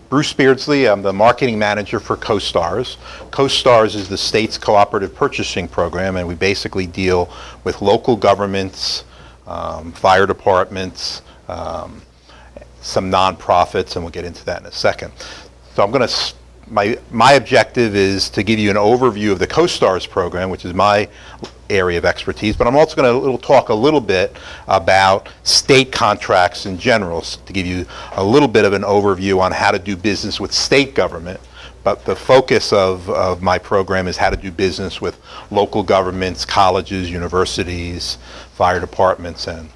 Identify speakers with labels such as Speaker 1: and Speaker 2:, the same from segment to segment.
Speaker 1: Bruce Beardsley. I'm the marketing manager for CoStars. CoStars is the state's cooperative purchasing program, and we basically deal with local governments, fire departments, some nonprofits, and we'll get into that in a second. So I'm going to, my objective is to give you an overview of the CoStars program, which is my area of expertise, but I'm also going to talk a little bit about state contracts in general, to give you a little bit of an overview on how to do business with state government. But the focus of my program is how to do business with local governments, colleges, universities, fire departments, and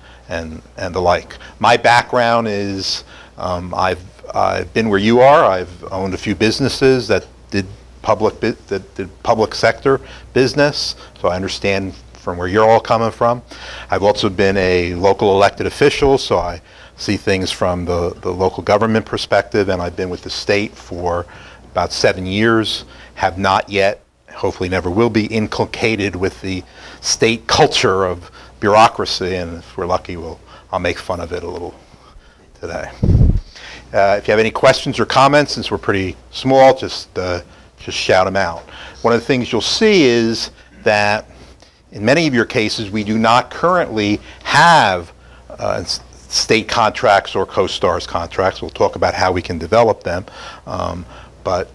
Speaker 1: the like. My background is I've been where you are. I've owned a few businesses that did public sector business, so I understand from where you're all coming from. I've also been a local elected official, so I see things from the local government perspective, and I've been with the state for about 7 years. Have not yet, hopefully never will be, inculcated with the state culture of bureaucracy, and if we're lucky, I'll make fun of it a little today. If you have any questions or comments, since we're pretty small, just shout them out. One of the things you'll see is that in many of your cases, we do not currently have state contracts or CoStars contracts. We'll talk about how we can develop them, but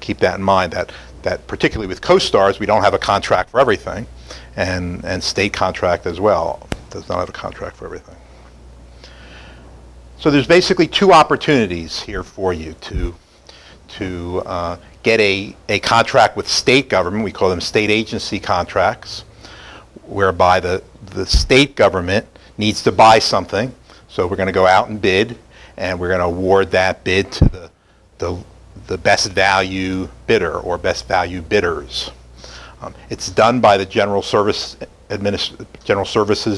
Speaker 1: keep that in mind that particularly with CoStars, we don't have a contract for everything, and state contract as well does not have a contract for everything. So there's basically two opportunities here for you to get a contract with state government. We call them state agency contracts, whereby the state government needs to buy something. So we're going to go out and bid, and we're going to award that bid to the best value bidder or best value bidders. It's done by the General Services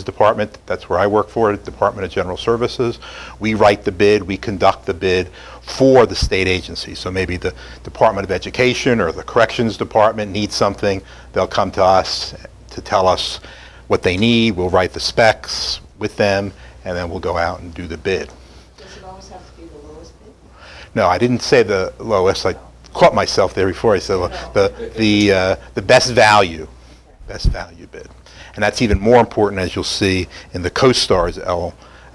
Speaker 1: Department. That's where I work for, the Department of General Services. We write the bid, we conduct the bid for the state agency. So maybe the Department of Education or the Corrections Department needs something. They'll come to us to tell us what they need. We'll write the specs with them, and then we'll go out and do the bid.
Speaker 2: Does it always have to be the lowest bid?
Speaker 1: No, I didn't say the lowest. I caught myself there before. I said the best value bid. And that's even more important, as you'll see, in the CoStars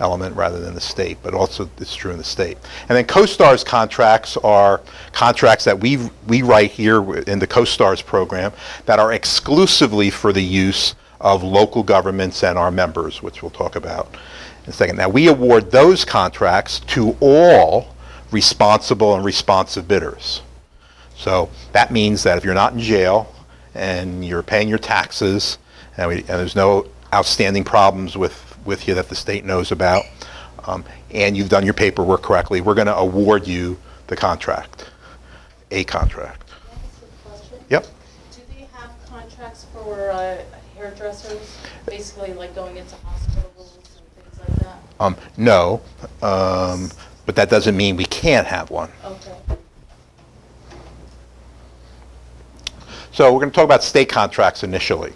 Speaker 1: element rather than the state, but also it's true in the state. And then CoStars contracts are contracts that we write here in the CoStars program that are exclusively for the use of local governments and our members, which we'll talk about in a second. Now, we award those contracts to all responsible and responsive bidders. So that means that if you're not in jail and you're paying your taxes, and there's no outstanding problems with you that the state knows about, and you've done your paperwork correctly, we're going to award you the contract, a contract.
Speaker 2: Can I ask a question?
Speaker 1: Yep.
Speaker 2: Do they have contracts for hairdressers, basically like going into hospitals and things like that?
Speaker 1: No, but that doesn't mean we can't have one.
Speaker 2: Okay.
Speaker 1: So we're going to talk about state contracts initially.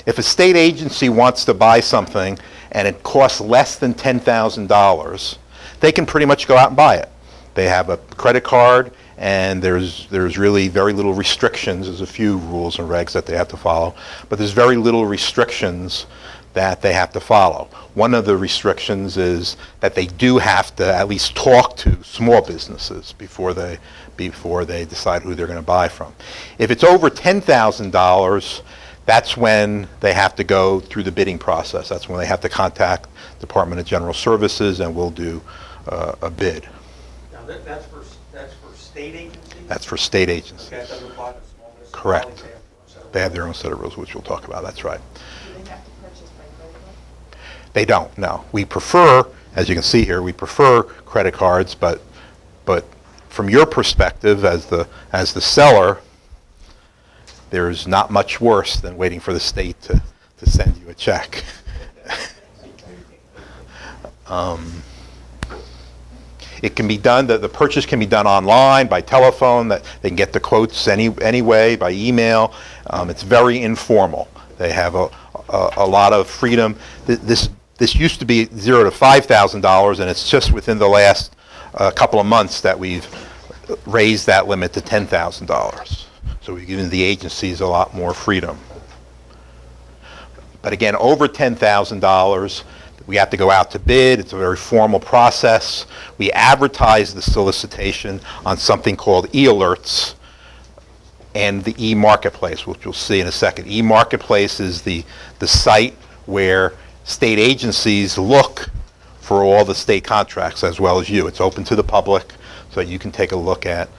Speaker 1: If a state agency wants to buy something and it costs less than $10,000, they can pretty much go out and buy it. They have a credit card, and there's really very little restrictions. There's a few rules and regs that they have to follow, but there's very little restrictions that they have to follow. One of the restrictions is that they do have to at least talk to small businesses before they decide who they're going to buy from. If it's over $10,000, that's when they have to go through the bidding process. That's when they have to contact Department of General Services, and we'll do a bid.
Speaker 3: Now that's for state agencies?
Speaker 1: That's for state agencies.
Speaker 3: Okay, that doesn't apply to small businesses.
Speaker 1: Correct. They have their own set of rules, which we'll talk about. That's right.
Speaker 2: Do they have to purchase by credit card?
Speaker 1: They don't, no. We prefer, as you can see here, we prefer credit cards, but from your perspective as the seller, there's not much worse than waiting for the state to send you a check. It can be done, the purchase can be done online, by telephone, that they can get the quotes any way, by email. It's very informal. They have a lot of freedom. This used to be $0 to $5,000, and it's just within the last couple of months that we've raised that limit to $10,000. So we've given the agencies a lot more freedom. But again, over $10,000, we have to go out to bid. It's a very formal process. We advertise the solicitation on something called e-alerts and the e-marketplace, which you'll see in a second. E-marketplace is the site where state agencies look for all the state contracts as well as you. It's open to the public, so you can take a look at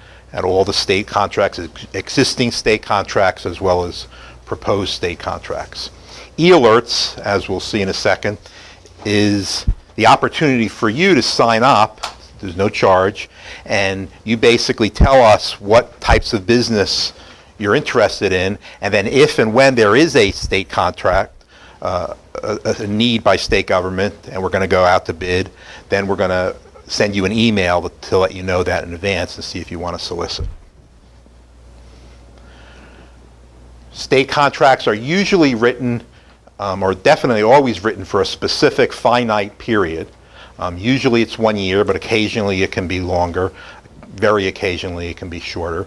Speaker 1: all the state contracts, existing state contracts, as well as proposed state contracts. E-alerts, as we'll see in a second, is the opportunity for you to sign up. There's no charge, and you basically tell us what types of business you're interested in, and then if and when there is a state contract, a need by state government, and we're going to go out to bid, then we're going to send you an email to let you know that in advance and see if you want to solicit. State contracts are usually written, or definitely always written, for a specific finite period. Usually it's 1 year, but occasionally it can be longer. Very occasionally it can be shorter.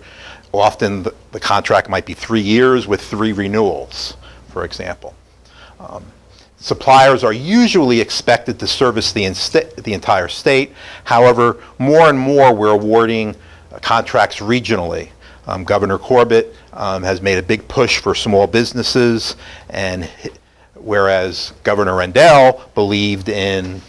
Speaker 1: Often the contract might be 3 years with 3 renewals, for example. Suppliers are usually expected to service the entire state. However, more and more we're awarding contracts regionally. Governor Corbett has made a big push for small businesses, and whereas Governor Rendell believed in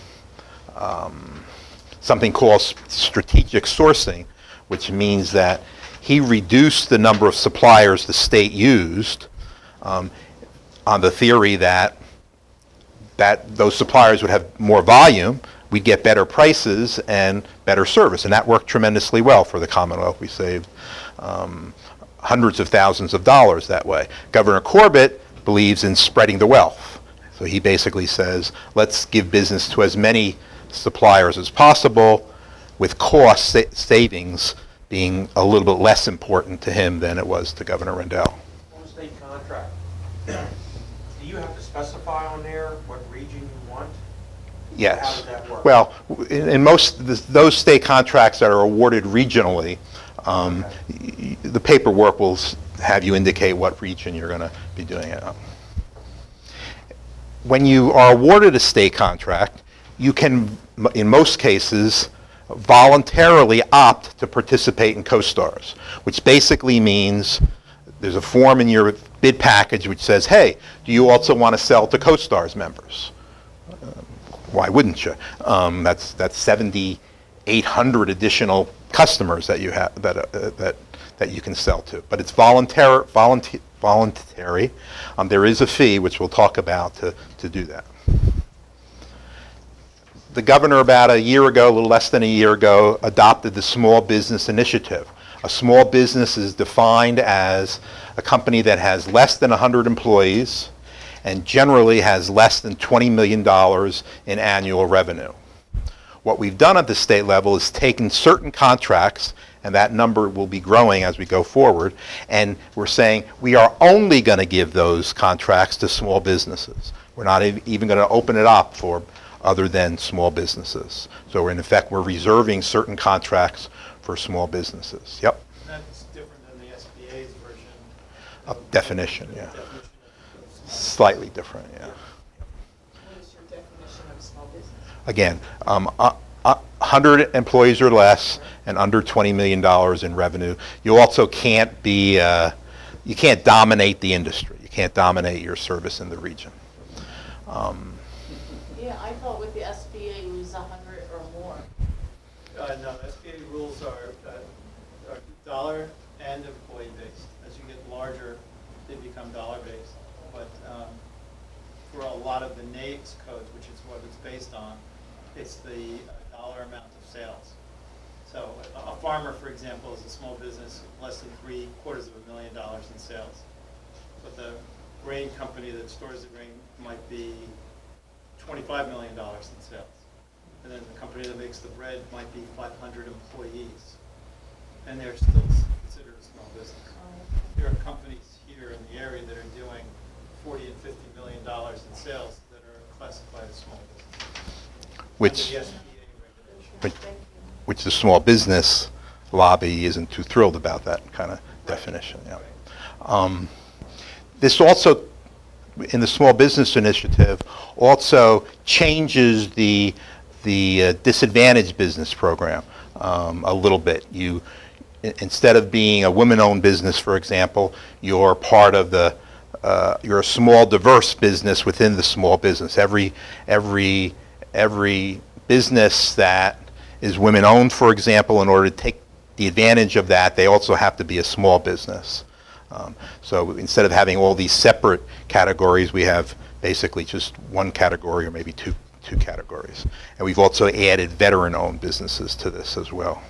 Speaker 1: something called strategic sourcing, which means that he reduced the number of suppliers the state used on the theory that those suppliers would have more volume, we'd get better prices and better service. And that worked tremendously well for the Commonwealth. We saved hundreds of thousands of dollars that way. Governor Corbett believes in spreading the wealth. So he basically says, let's give business to as many suppliers as possible, with cost savings being a little bit less important to him than it was to Governor Rendell.
Speaker 3: On the state contract, do you have to specify on there what region you want?
Speaker 1: Yes.
Speaker 3: How does that work?
Speaker 1: Well, in most those state contracts that are awarded regionally, the paperwork will have you indicate what region you're going to be doing it on. When you are awarded a state contract, you can, in most cases, voluntarily opt to participate in CoStars, which basically means there's a form in your bid package which says, hey, do you also want to sell to CoStars members? Why wouldn't you? That's 7,800 additional customers that you have that you can sell to. But it's voluntary. There is a fee, which we'll talk about, to do that. The governor, about a year ago, a little less than a year ago, adopted the Small Business Initiative. A small business is defined as a company that has less than 100 employees and generally has less than $20 million in annual revenue. What we've done at the state level is taken certain contracts, and that number will be growing as we go forward, and we're saying we are only going to give those contracts to small businesses. We're not even going to open it up for other than small businesses. So in effect, we're reserving certain contracts for small businesses. Yep.
Speaker 4: That's different than the SBA's version.
Speaker 1: Definition, yeah.
Speaker 4: Definition of
Speaker 1: Slightly different, yeah.
Speaker 5: What is your definition of small business?
Speaker 1: Again, 100 employees or less and under $20 million in revenue. You also can't be, you can't dominate the industry. You can't dominate your service in the region.
Speaker 2: Yeah, I thought with the SBA it was 100 or more.
Speaker 4: No, SBA rules are dollar and employee based. As you get larger, they become dollar based. But for a lot of the NAICS codes, which is what it's based on, it's the dollar amount of sales. So a farmer, for example, is a small business, less than $750,000 in sales. But the grain company that stores the grain might be $25 million in sales. And then the company that makes the bread might be 500 employees. And they're still considered a small business. There are companies here in the area that are doing $40 and $50 million in sales that are classified as small business.
Speaker 1: Which,
Speaker 4: Under the SBA regulation.
Speaker 1: which the small business lobby isn't too thrilled about that kind of definition. Yeah. This also, in the Small Business Initiative, also changes the disadvantaged business program a little bit. Instead of being a women-owned business, for example, you're part of you're a small, diverse business within the small business. Every business that is women-owned, for example, in order to take the advantage of that, they also have to be a small business. So instead of having all these separate categories, we have basically just one category or maybe two categories. And we've also added veteran-owned businesses to this as well.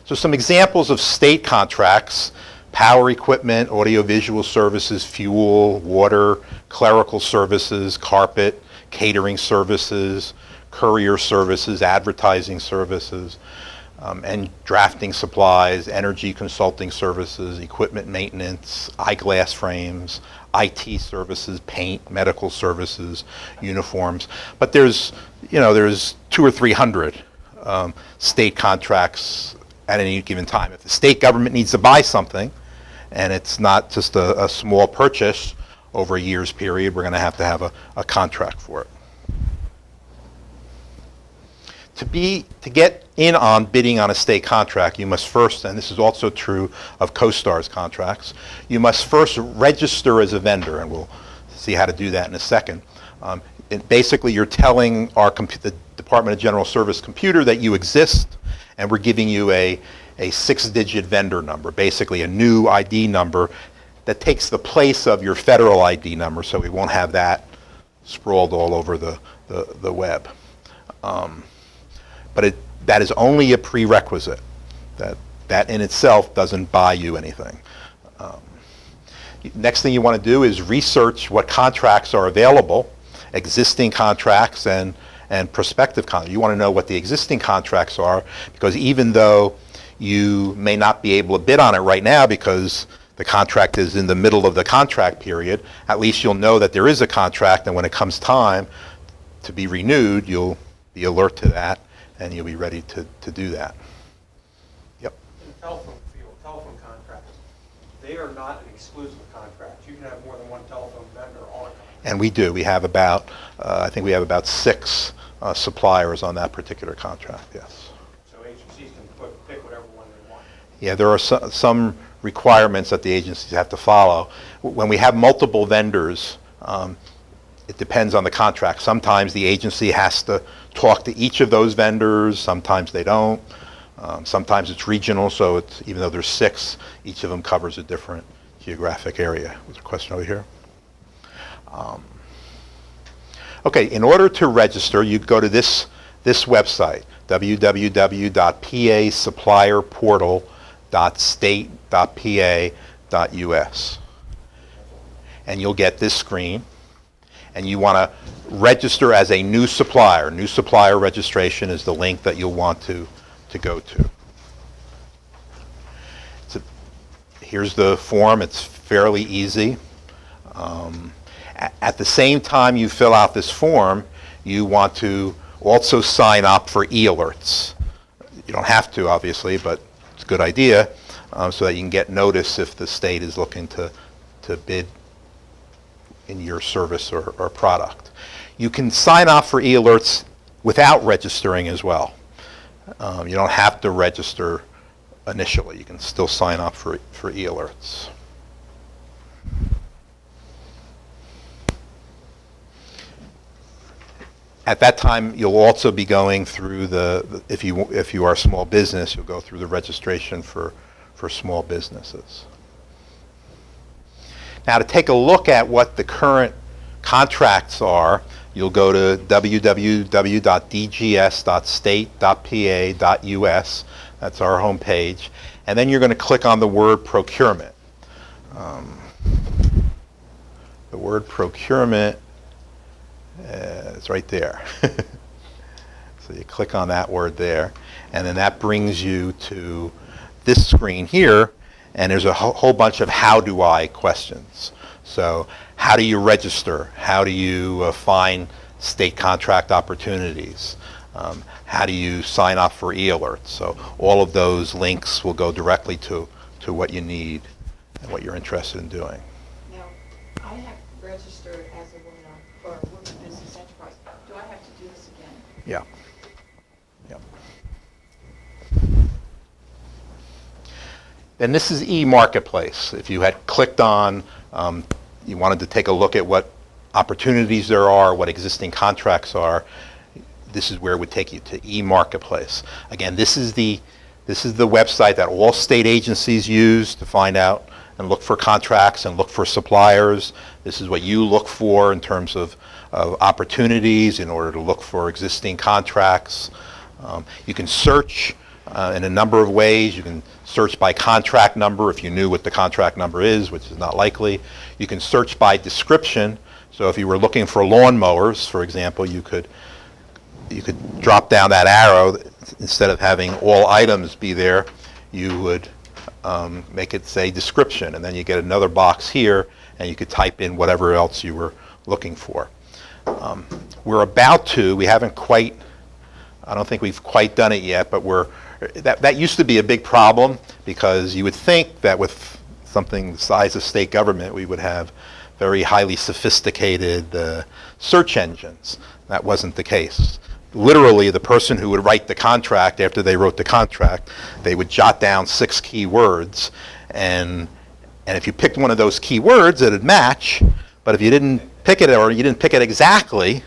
Speaker 1: So some examples of state contracts: power equipment, audiovisual services, fuel, water, clerical services, carpet, catering services, courier services, advertising services, and drafting supplies, energy consulting services, equipment maintenance, eyeglass frames, IT services, paint, medical services, uniforms. But there's 200 or 300 state contracts at any given time. If the state government needs to buy something, and it's not just a small purchase over a year's period, we're going to have a contract for it. To get in on bidding on a state contract, you must first, and this is also true of CoStar's contracts, you must first register as a vendor, and we'll see how to do that in a second. Basically, you're telling the Department of General Service computer that you exist, and we're giving you a 6-digit vendor number, basically a new ID number that takes the place of your federal ID number, so we won't have that sprawled all over the web. But that is only a prerequisite. That in itself doesn't buy you anything. Next thing you want to do is research what contracts are available, existing contracts and prospective contracts. You want to know what the existing contracts are, because even though you may not be able to bid on it right now because the contract is in the middle of the contract period, at least you'll know that there is a contract, and when it comes time to be renewed, you'll be alert to that, and you'll be ready to do that. Yep.
Speaker 3: In the telephone field, telephone contracts, they are not an exclusive contract. You can have more than one telephone vendor on a contract.
Speaker 1: And we do. We have I think we have about 6 suppliers on that particular contract, yes.
Speaker 3: So agencies can pick whatever one they want.
Speaker 1: Yeah, there are some requirements that the agencies have to follow. When we have multiple vendors, it depends on the contract. Sometimes the agency has to talk to each of those vendors, sometimes they don't. Sometimes it's regional, so even though there's 6, each of them covers a different geographic area. Was there a question over here? Okay, in order to register, you go to this website, www.pasupplierportal.state.pa.us. And you'll get this screen. And you want to register as a new supplier. New supplier registration is the link that you'll want to go to. Here's the form. It's fairly easy. At the same time you fill out this form, you want to also sign up for e-alerts. You don't have to, obviously, but it's a good idea so that you can get notice if the state is looking to bid in your service or product. You can sign up for e-alerts without registering as well. You don't have to register initially. You can still sign up for e-alerts. At that time, you'll also be going through if you are a small business, you'll go through the registration for small businesses. Now, to take a look at what the current contracts are, you'll go to www.dgs.state.pa.us. That's our home page. And then you're going to click on the word procurement. The word procurement is right there. So you click on that word there, and then that brings you to this screen here. And there's a whole bunch of how do I questions. So how do you register? How do you find state contract opportunities? How do you sign up for e-alerts? So all of those links will go directly to what you need and what you're interested in doing.
Speaker 5: Now, I have registered as a woman for a woman business enterprise. Do I have to do this again?
Speaker 1: Yeah. Yep. Then this is e-marketplace. If you had clicked on, you wanted to take a look at what opportunities there are, what existing contracts are, this is where it would take you to e-marketplace. Again, this is the website that all state agencies use to find out and look for contracts and look for suppliers. This is what you look for in terms of opportunities in order to look for existing contracts. You can search in a number of ways. You can search by contract number if you knew what the contract number is, which is not likely. You can search by description. So if you were looking for lawnmowers, for example, you could drop down that arrow. Instead of having all items be there, you would make it say description, and then you get another box here, and you could type in whatever else you were looking for. We're about to, we haven't quite, I don't think we've quite done it yet, but that used to be a big problem, because you would think that with something the size of state government, we would have very highly sophisticated search engines. That wasn't the case. Literally, the person who would write the contract, after they wrote the contract, they would jot down 6 key words, and if you picked one of those key words, it would match, but if you didn't pick it, or you didn't pick it exactly,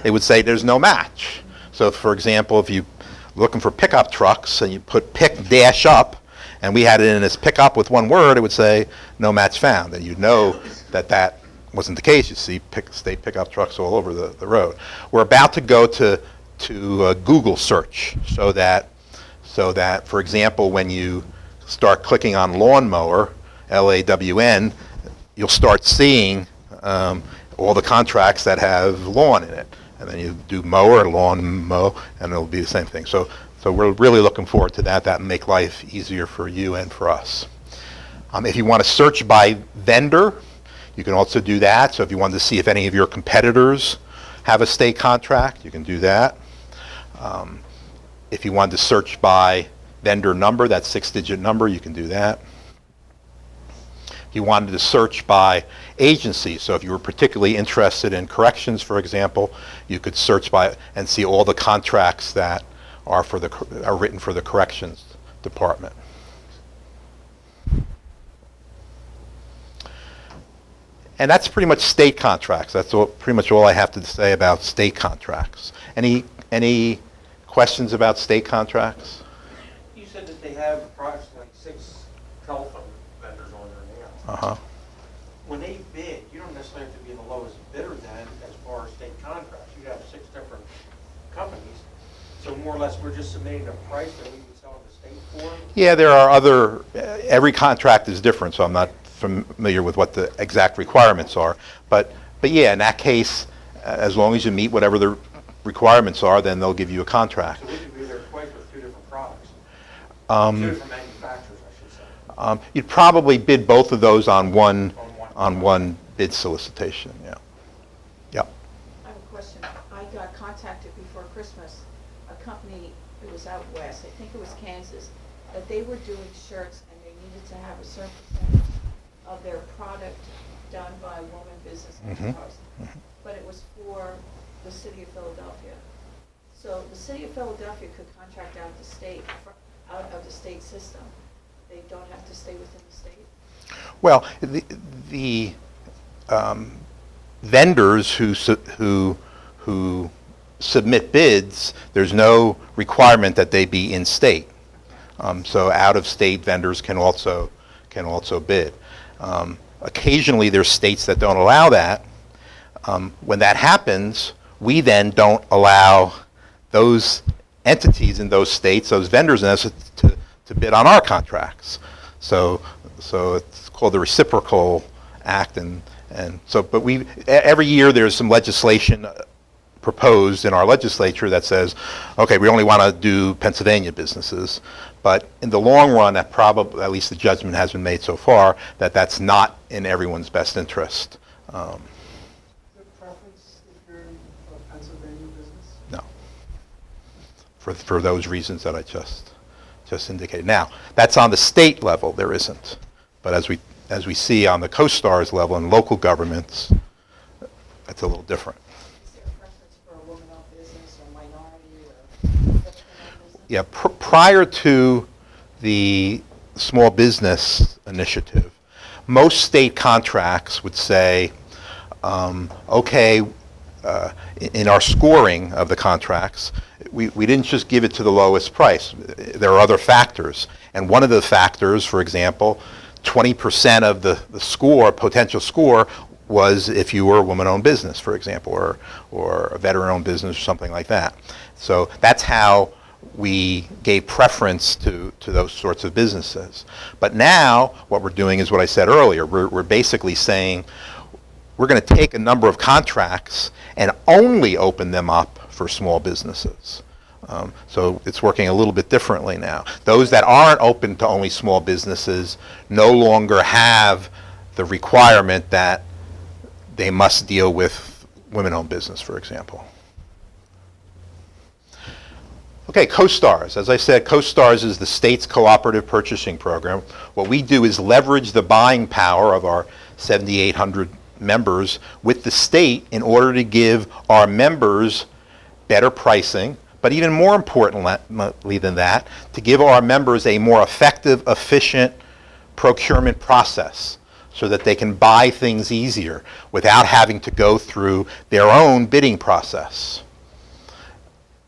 Speaker 1: it would say there's no match. So for example, if you're looking for pickup trucks and you put pick dash up, and we had it in as pick up with one word, it would say no match found, and you'd know that that wasn't the case. You see state pickup trucks all over the road. We're about to go to Google search, so that, for example, when you start clicking on lawnmower, LAWN, you'll start seeing all the contracts that have lawn in it. And then you do mower, lawn mow, and it'll be the same thing. So we're really looking forward to that. That will make life easier for you and for us. If you want to search by vendor, you can also do that. So if you wanted to see if any of your competitors have a state contract, you can do that. If you wanted to search by vendor number, that 6-digit number, you can do that. If you wanted to search by agency, so if you were particularly interested in corrections, for example, you could search by and see all the contracts that are written for the corrections department. And that's pretty much state contracts. That's pretty much all I have to say about state contracts. Any questions about state contracts?
Speaker 3: You said that they have approximately 6 telephone vendors on there now.
Speaker 1: Uh-huh.
Speaker 3: When they bid, you don't necessarily have to be the lowest bidder then, as far as state contracts. You have 6 different companies. So more or less, we're just submitting a price that we would sell the state for?
Speaker 1: Yeah, there are every contract is different, so I'm not familiar with what the exact requirements are. But yeah, in that case, as long as you meet whatever the requirements are, then they'll give you a contract.
Speaker 3: So we could be there twice with 2 different products. 2 different manufacturers, I should say.
Speaker 1: You'd probably bid both of those on one bid solicitation. Yeah. Yep.
Speaker 5: I have a question. I got contacted before Christmas, a company, it was out west, I think it was Kansas, that they were doing shirts and they needed to have a certain percentage of their product done by a woman business enterprise. But it was for the city of Philadelphia. So the city of Philadelphia could contract out of the state system. They don't have to stay within the state?
Speaker 1: Well, the vendors who submit bids, there's no requirement that they be in state. So out-of-state vendors can also bid. Occasionally, there's states that don't allow that. When that happens, we then don't allow those entities in those states, those vendors in us, to bid on our contracts. So it's called the Reciprocal Act, but every year there's some legislation proposed in our legislature that says, okay, we only want to do Pennsylvania businesses, but in the long run, that probably, at least the judgment has been made so far, that that's not in everyone's best interest.
Speaker 6: Is there preference if you're a Pennsylvania business?
Speaker 1: No. for those reasons that I just indicated. Now, that's on the state level, there isn't. But as we see on the CoStarz level and local governments, that's a little different.
Speaker 5: Is there a preference for a woman-owned business or minority or women-owned business?
Speaker 1: Yeah, prior to the small business initiative, most state contracts would say, okay, in our scoring of the contracts, we didn't just give it to the lowest price. There are other factors. And one of the factors, for example, 20% of the score, potential score, was if you were a woman-owned business, for example, or a veteran-owned business or something like that. So that's how we gave preference to those sorts of businesses. But now what we're doing is what I said earlier. We're basically saying we're going to take a number of contracts and only open them up for small businesses. So it's working a little bit differently now. Those that aren't open to only small businesses no longer have the requirement that they must deal with women-owned business, for example. Okay, CoStarz. As I said, CoStarz is the state's cooperative purchasing program. What we do is leverage the buying power of our 7,800 members with the state in order to give our members better pricing, but even more importantly than that, to give our members a more effective, efficient procurement process so that they can buy things easier without having to go through their own bidding process.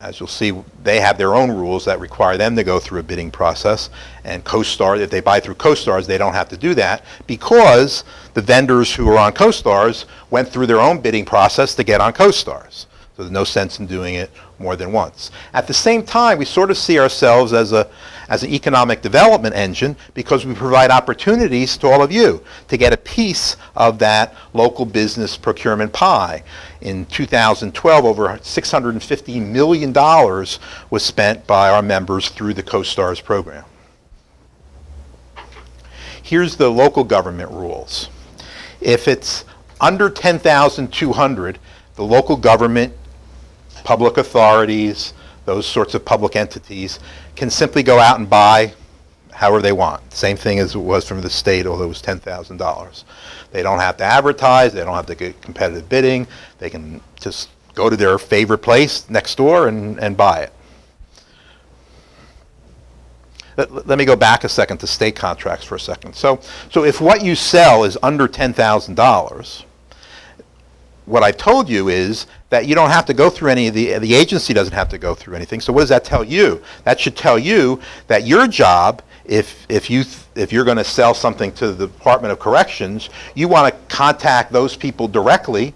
Speaker 1: As you'll see, they have their own rules that require them to go through a bidding process. And CoStarz, if they buy through CoStarz, they don't have to do that because the vendors who are on CoStarz went through their own bidding process to get on CoStarz. So there's no sense in doing it more than once. At the same time, we sort of see ourselves as an economic development engine because we provide opportunities to all of you to get a piece of that local business procurement pie. In 2012, over $650 million was spent by our members through the CoStarz program. Here's the local government rules. If it's under 10,200, the local government, public authorities, those sorts of public entities can simply go out and buy however they want. Same thing as it was from the state, although it was $10,000. They don't have to advertise, they don't have to get competitive bidding, they can just go to their favorite place next door and buy it. Let me go back a second to state contracts for a second. So if what you sell is under $10,000, what I told you is that you don't have to go through any of the agency doesn't have to go through anything. So what does that tell you? That should tell you that your job, if you're going to sell something to the Department of Corrections, you want to contact those people directly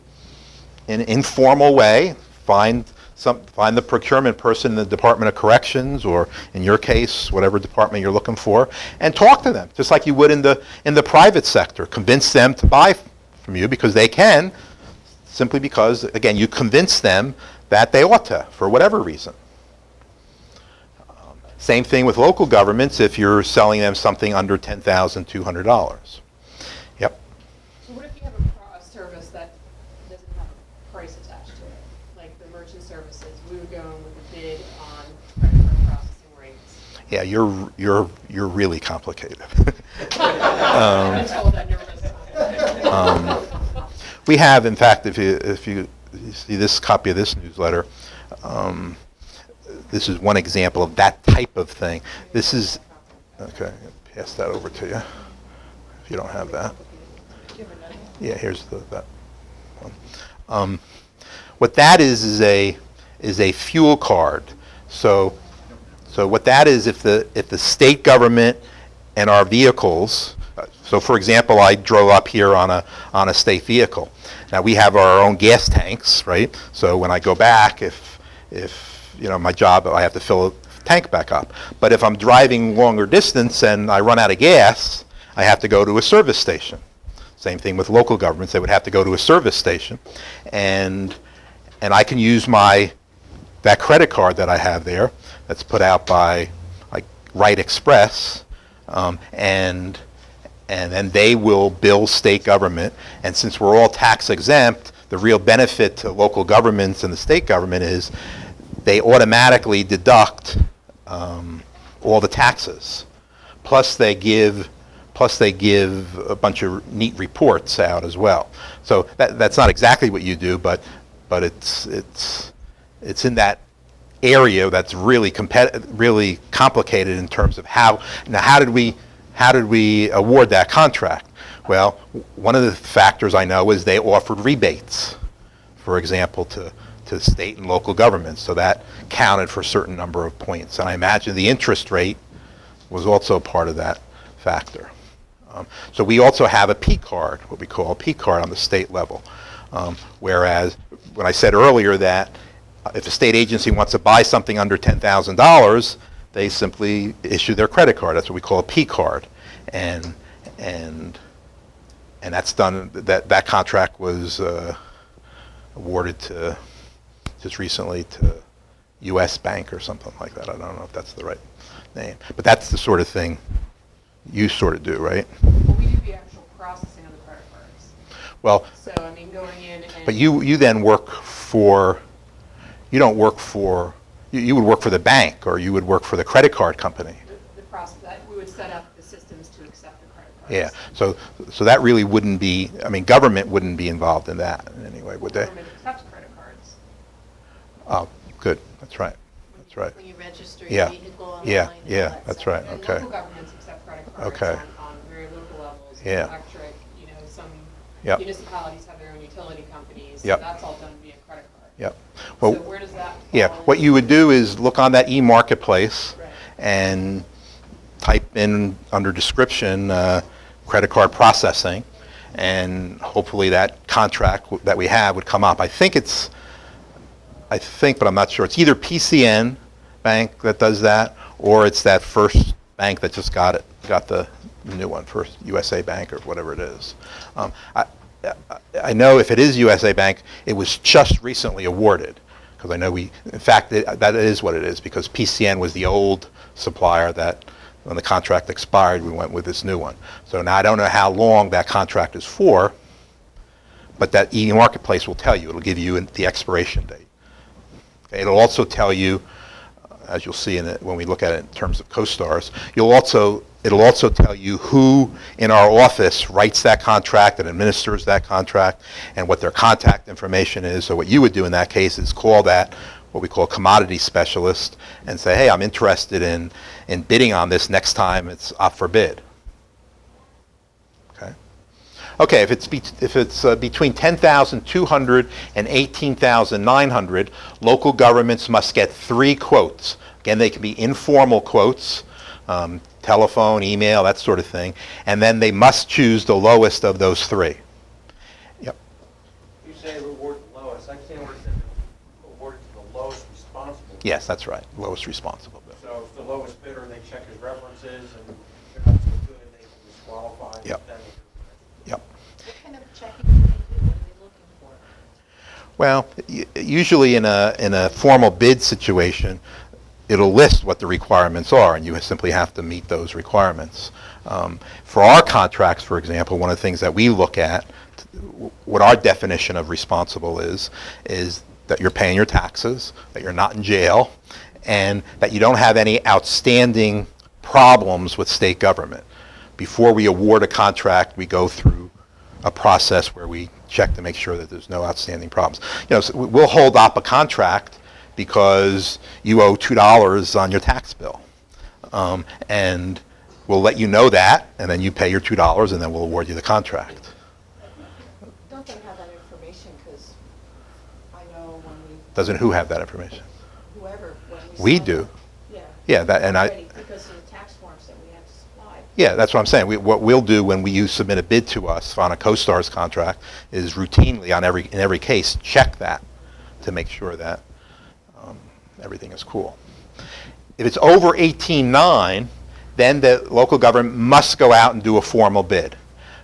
Speaker 1: in an informal way, find the procurement person in the Department of Corrections, or in your case, whatever department you're looking for, and talk to them, just like you would in the private sector. Convince them to buy from you because they can, simply because, again, you convince them that they ought to, for whatever reason. Same thing with local governments if you're selling them something under $10,200. Yep.
Speaker 6: So what if you have a service that doesn't have a price attached to it? Like the merchant services, we would go in with a bid on credit card processing rates.
Speaker 1: Yeah, you're really complicated.
Speaker 6: I'm told that numerous times.
Speaker 1: We have, in fact, if you see this copy of this newsletter, this is one example of that type of thing. This is, okay, pass that over to you if you don't have that. Yeah, here's that one. What that is a fuel card. So what that is, if the state government and our vehicles. So, for example, I drove up here on a state vehicle. Now we have our own gas tanks, right? So when I go back, if my job, I have to fill a tank back up. But if I'm driving longer distance and I run out of gas, I have to go to a service station. Same thing with local governments; they would have to go to a service station, and I can use that credit card that I have there, that's put out by like Wright Express, and then they will bill state government. And since we're all tax exempt, the real benefit to local governments and the state government is they automatically deduct all the taxes. Plus they give a bunch of neat reports out as well. So that's not exactly what you do, but it's in that area that's really really complicated in terms of how did we award that contract? Well, one of the factors I know is they offered rebates, for example, to state and local governments, so that counted for a certain number of points. And I imagine the interest rate was also part of that factor. So we also have a P card, what we call a P card on the state level. Whereas when I said earlier that if a state agency wants to buy something under $10,000, they simply issue their credit card. That's what we call a P card. And that's done, that contract was awarded to just recently to U.S. Bank or something like that. I don't know if that's the right name. But that's the sort of thing you sort of do, right?
Speaker 6: Well, we do the actual processing of the credit cards.
Speaker 1: Well,
Speaker 6: So, I mean, going in and.
Speaker 1: but you then work for, you don't work for, you would work for the bank, or you would work for the credit card company.
Speaker 6: The process, that we would set up the systems to accept the credit cards.
Speaker 1: Yeah, so that really wouldn't be, I mean, government wouldn't be involved in that in any way, would they?
Speaker 6: Government accepts credit cards.
Speaker 1: Oh, good, that's right, that's right.
Speaker 2: When you register
Speaker 1: Yeah.
Speaker 2: your vehicle online.
Speaker 1: Yeah,
Speaker 2: and all
Speaker 1: yeah,
Speaker 2: that
Speaker 1: that's
Speaker 2: stuff.
Speaker 1: right,
Speaker 6: And
Speaker 1: okay.
Speaker 6: local governments accept credit cards
Speaker 1: Okay.
Speaker 6: on very local levels.
Speaker 1: Yeah.
Speaker 6: Electric, some
Speaker 1: Yep.
Speaker 6: municipalities have their own utility companies. So
Speaker 1: Yep.
Speaker 6: that's all done via credit card.
Speaker 1: Yep.
Speaker 6: So
Speaker 1: Well,
Speaker 6: where does that
Speaker 1: yeah,
Speaker 6: fall
Speaker 1: what
Speaker 6: in?
Speaker 1: you would do is look on that e-marketplace
Speaker 6: Right.
Speaker 1: and type in under description, credit card processing, and hopefully that contract that we have would come up. I think, but I'm not sure. It's either PCN Bank that does that, or it's that First Bank that just got the new one, First USA Bank or whatever it is. I know if it is USA Bank, it was just recently awarded, because I know in fact, that is what it is, because PCN was the old supplier that, when the contract expired, we went with this new one. So now I don't know how long that contract is for, but that e-marketplace will tell you. It'll give you the expiration date. Okay, it'll also tell you, as you'll see in it when we look at it in terms of CoStars, it'll also tell you who in our office writes that contract and administers that contract, and what their contact information is. So what you would do in that case is call that, what we call a commodity specialist, and say, hey, I'm interested in bidding on this next time it's up for bid. Okay, if it's between 10,200 and 18,900, local governments must get 3 quotes. Again, they can be informal quotes, telephone, email, that sort of thing, and then they must choose the lowest of those 3. Yep.
Speaker 3: You say reward the lowest, I can't understand award to the lowest responsible.
Speaker 1: Yes, that's right, lowest responsible bid.
Speaker 3: So if the lowest bidder, they check his references and they're not so good, they can disqualify.
Speaker 1: Yep.
Speaker 3: then-
Speaker 1: Yep.
Speaker 2: What kind of checking do they do? What are they looking for?
Speaker 1: Well, usually in a formal bid situation, it'll list what the requirements are, and you simply have to meet those requirements. For our contracts, for example, one of the things that we look at, what our definition of responsible is that you're paying your taxes, that you're not in jail, and that you don't have any outstanding problems with state government. Before we award a contract, we go through a process where we check to make sure that there's no outstanding problems. So we'll hold up a contract because you owe $2 on your tax bill. And we'll let you know that, and then you pay your $2, and then we'll award you the contract.
Speaker 5: Don't they have that information, because I know when
Speaker 1: Doesn't who have that information?
Speaker 5: whoever, when
Speaker 1: We
Speaker 5: sign
Speaker 1: do.
Speaker 5: up- Yeah.
Speaker 1: Yeah,
Speaker 5: Already, because of the tax forms that we have to supply.
Speaker 1: Yeah, that's what I'm saying. What we'll do when you submit a bid to us on a CoStars contract is routinely in every case, check that to make sure that everything is cool. If it's over 18.9, then the local government must go out and do a formal bid.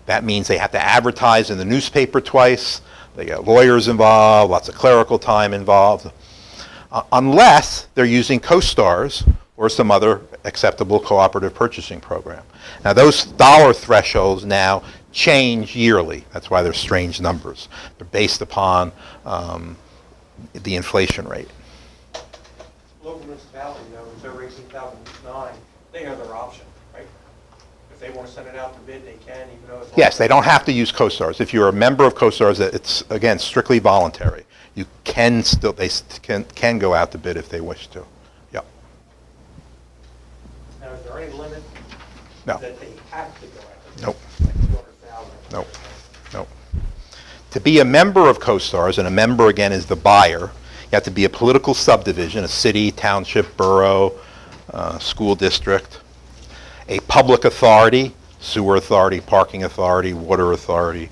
Speaker 1: That means they have to advertise in the newspaper twice, they get lawyers involved, lots of clerical time involved, unless they're using CoStars or some other acceptable cooperative purchasing program. Now those dollar thresholds now change yearly. That's why they're strange numbers. They're based upon the inflation rate.
Speaker 3: municipality, though, if it's over 18,009, they have their option, right? If they want to send it out to bid, they can, even though it's.
Speaker 1: Yes, they don't have to use CoStars. If you're a member of CoStars, it's, again, strictly voluntary. You can still, can go out to bid if they wish to. Yep.
Speaker 3: Now, is there any limit
Speaker 1: No.
Speaker 3: that they have to go out to bid?
Speaker 1: Nope.
Speaker 3: Like 200,000?
Speaker 1: Nope. Nope. To be a member of CoStars, and a member, again, is the buyer, you have to be a political subdivision, a city, township, borough, school district, a public authority, sewer authority, parking authority, water authority,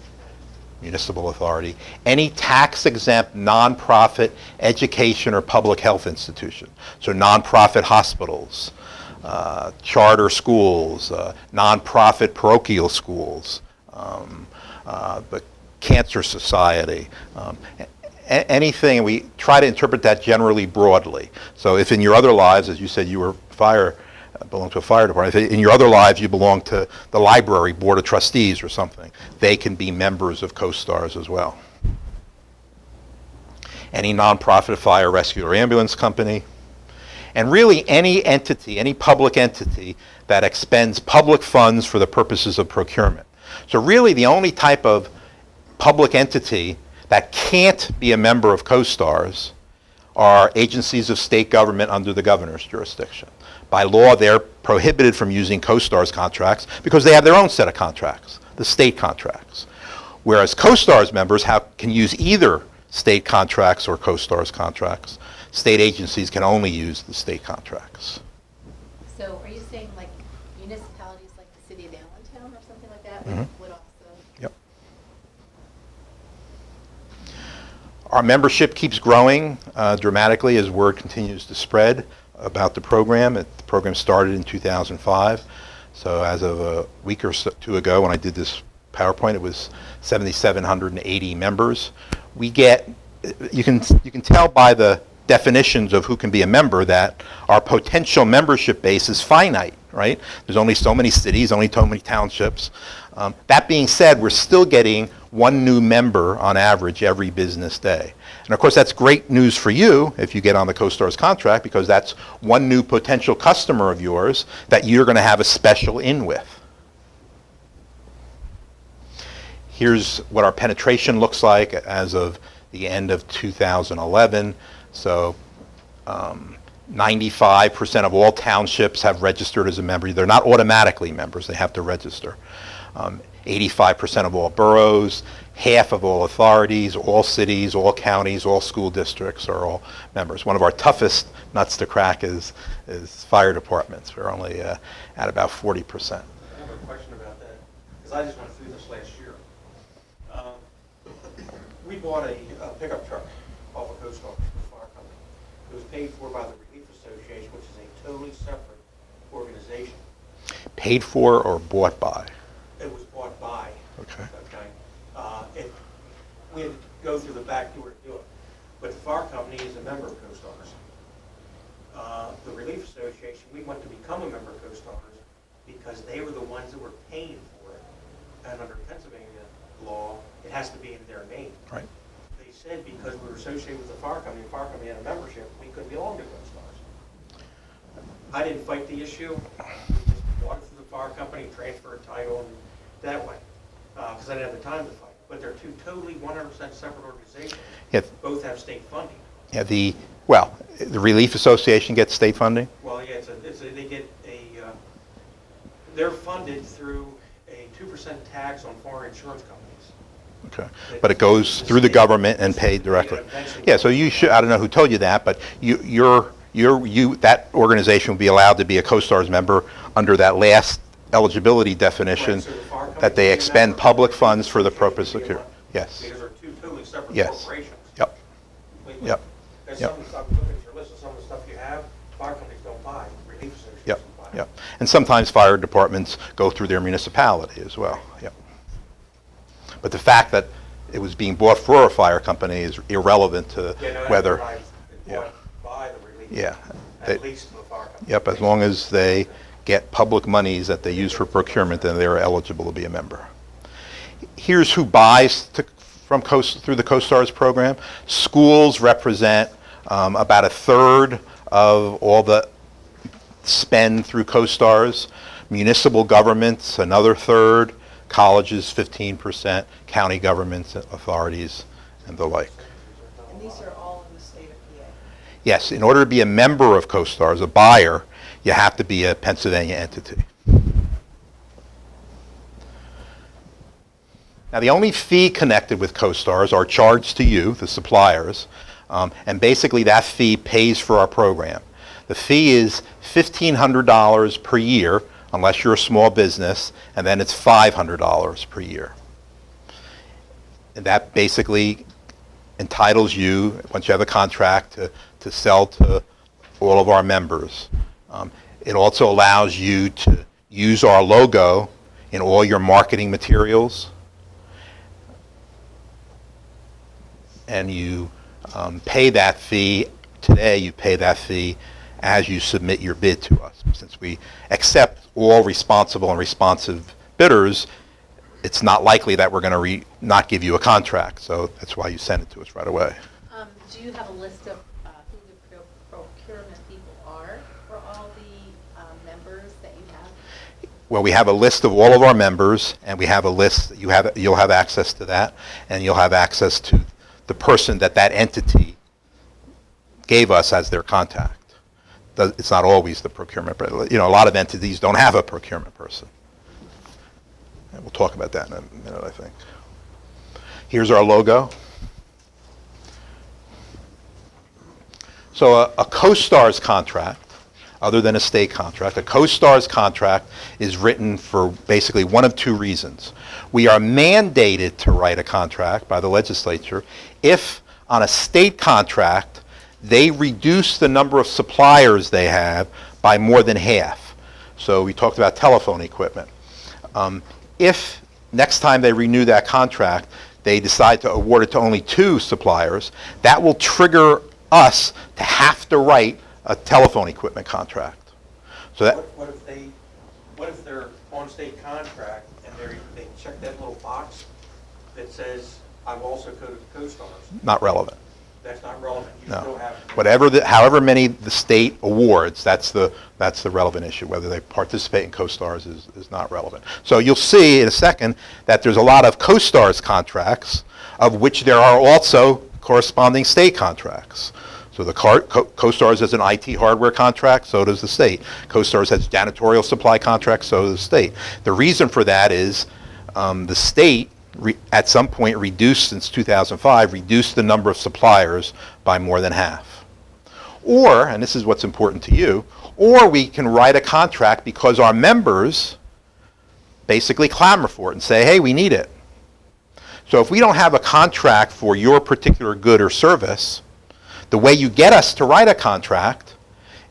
Speaker 1: municipal authority, any tax-exempt nonprofit education or public health institution. So nonprofit hospitals, charter schools, nonprofit parochial schools, the Cancer Society, anything. We try to interpret that generally broadly. So if in your other lives, as you said, you were belong to a fire department, if in your other lives you belong to the library board of trustees or something, they can be members of CoStars as well. Any nonprofit fire, rescue, or ambulance company, and really any entity, any public entity that expends public funds for the purposes of procurement. So really the only type of public entity that can't be a member of CoStars are agencies of state government under the governor's jurisdiction. By law, they're prohibited from using CoStars contracts because they have their own set of contracts, the state contracts. Whereas CoStars members can use either state contracts or CoStars contracts. State agencies can only use the state contracts.
Speaker 7: So are you saying like municipalities like the city of Allentown or something like that
Speaker 1: Mhm.
Speaker 7: would also?
Speaker 1: Yep. Our membership keeps growing dramatically as word continues to spread about the program. The program started in 2005. So as of a week or two ago when I did this PowerPoint, it was 7,780 members. We get, you can tell by the definitions of who can be a member that our potential membership base is finite, right? There's only so many cities, only so many townships. That being said, we're still getting one new member on average every business day. And of course, that's great news for you if you get on the CoStars contract, because that's one new potential customer of yours that you're going to have a special in with. Here's what our penetration looks like as of the end of 2011. So 95% of all townships have registered as a member. They're not automatically members, they have to register. 85% of all boroughs, half of all authorities, all cities, all counties, all school districts are all members. One of our toughest nuts to crack is fire departments. We're only at about 40%.
Speaker 3: I have a question about that, because I just went through this last year. We bought a pickup truck off of CoStar, the fire company. It was paid for by the Relief Association, which is a totally separate organization.
Speaker 1: Paid for or bought by?
Speaker 3: It was bought by.
Speaker 1: Okay.
Speaker 3: We had to go through the back door to do it. But the fire company is a member of CoStars. The Relief Association, we went to become a member of CoStars because they were the ones that were paying for it. And under Pennsylvania law, it has to be in their name.
Speaker 1: Right.
Speaker 3: They said because we were associated with the fire company had a membership, we couldn't belong to CoStars. I didn't fight the issue. We just bought it through the fire company, transferred title, and that way, because I didn't have the time to fight. But they're two totally 100% separate organizations.
Speaker 1: Yeah.
Speaker 3: Both have state funding.
Speaker 1: Yeah, the Relief Association gets state funding?
Speaker 3: Well, yeah, they get they're funded through a 2% tax on foreign insurance companies.
Speaker 1: Okay. But it goes through the government and paid directly. Yeah, so you should, I don't know who told you that, but that organization will be allowed to be a CoStars member under that last eligibility definition,
Speaker 3: Right, so the fire company
Speaker 1: that they
Speaker 3: can be a
Speaker 1: expend
Speaker 3: member,
Speaker 1: public
Speaker 3: the
Speaker 1: funds for the
Speaker 3: association
Speaker 1: purpose
Speaker 3: can
Speaker 1: of,
Speaker 3: be a member.
Speaker 1: yes,
Speaker 3: Because they're two totally separate
Speaker 1: Yes.
Speaker 3: corporations.
Speaker 1: yep,
Speaker 3: Completely.
Speaker 1: Yep.
Speaker 3: There's
Speaker 1: Yep.
Speaker 3: some stuff, look at your list of some of the stuff you have, fire companies don't buy, Relief Associations
Speaker 1: yep,
Speaker 3: buy.
Speaker 1: yep. And sometimes fire departments go through their municipality as well, yep. But the fact that it was being bought for a fire company is irrelevant to
Speaker 3: Yeah, no, that's
Speaker 1: whether,
Speaker 3: right. It's
Speaker 1: yeah.
Speaker 3: bought by the Relief.
Speaker 1: Yeah.
Speaker 3: At
Speaker 1: They-
Speaker 3: least to the fire company.
Speaker 1: yep, as long as they get public monies that they use for procurement, then they're eligible to be a member. Here's who buys through the CoStars program. Schools represent about a third of all the spend through CoStars. Municipal governments, another third. Colleges, 15%. County governments, authorities, and the like.
Speaker 5: And these are all in the state of PA.
Speaker 1: Yes, in order to be a member of CoStars, a buyer, you have to be a Pennsylvania entity. Now, the only fee connected with CoStars are charged to you, the suppliers, and basically that fee pays for our program. The fee is $1,500 per year, unless you're a small business, and then it's $500 per year. And that basically entitles you, once you have a contract, to sell to all of our members. It also allows you to use our logo in all your marketing materials. And you pay that fee, today you pay that fee as you submit your bid to us. Since we accept all responsible and responsive bidders, it's not likely that we're going to not give you a contract. So that's why you send it to us right away.
Speaker 7: Do you have a list of who the procurement people are for all the members that you have?
Speaker 1: Well, we have a list of all of our members, and we have a list. You'll have access to that, and you'll have access to the person that entity gave us as their contact. It's not always the procurement, but a lot of entities don't have a procurement person. And we'll talk about that in a minute, I think. Here's our logo. So a CoStars contract, other than a state contract, a CoStars contract is written for basically one of two reasons. We are mandated to write a contract by the legislature if on a state contract they reduce the number of suppliers they have by more than half. So we talked about telephone equipment. If next time they renew that contract, they decide to award it to only 2 suppliers, that will trigger us to have to write a telephone equipment contract. So that
Speaker 3: What if they're on state contract and they check that little box that says, I've also coded CoStars?
Speaker 1: not relevant.
Speaker 3: That's not relevant. You
Speaker 1: No.
Speaker 3: still have.
Speaker 1: However many the state awards, that's the relevant issue. Whether they participate in CoStars is not relevant. So you'll see in a second that there's a lot of CoStars contracts, of which there are also corresponding state contracts. So the CoStars has an IT hardware contract, so does the state. CoStars has janitorial supply contracts, so does the state. The reason for that is the state at some point reduced, since 2005, reduced the number of suppliers by more than half. Or, and this is what's important to you, or we can write a contract because our members basically clamor for it and say, hey, we need it. So if we don't have a contract for your particular good or service, the way you get us to write a contract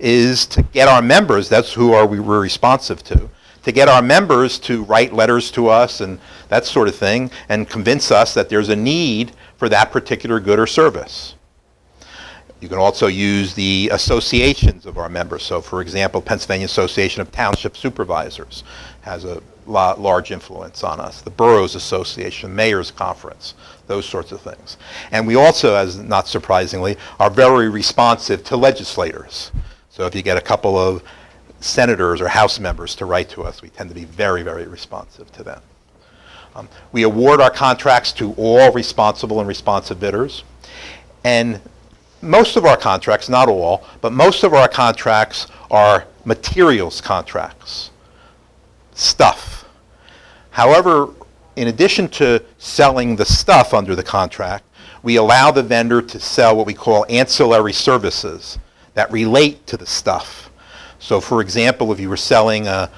Speaker 1: is to get our members, that's who we're responsive to get our members to write letters to us and that sort of thing, and convince us that there's a need for that particular good or service. You can also use the associations of our members. So, for example, Pennsylvania Association of Township Supervisors has a large influence on us. The Boroughs Association, Mayor's Conference, those sorts of things. And we also, as not surprisingly, are very responsive to legislators. So if you get a couple of senators or House members to write to us, we tend to be very, very responsive to them. We award our contracts to all responsible and responsive bidders. And most of our contracts, not all, but most of our contracts are materials contracts, stuff. However, in addition to selling the stuff under the contract, we allow the vendor to sell what we call ancillary services that relate to the stuff. So, for example, if you were selling a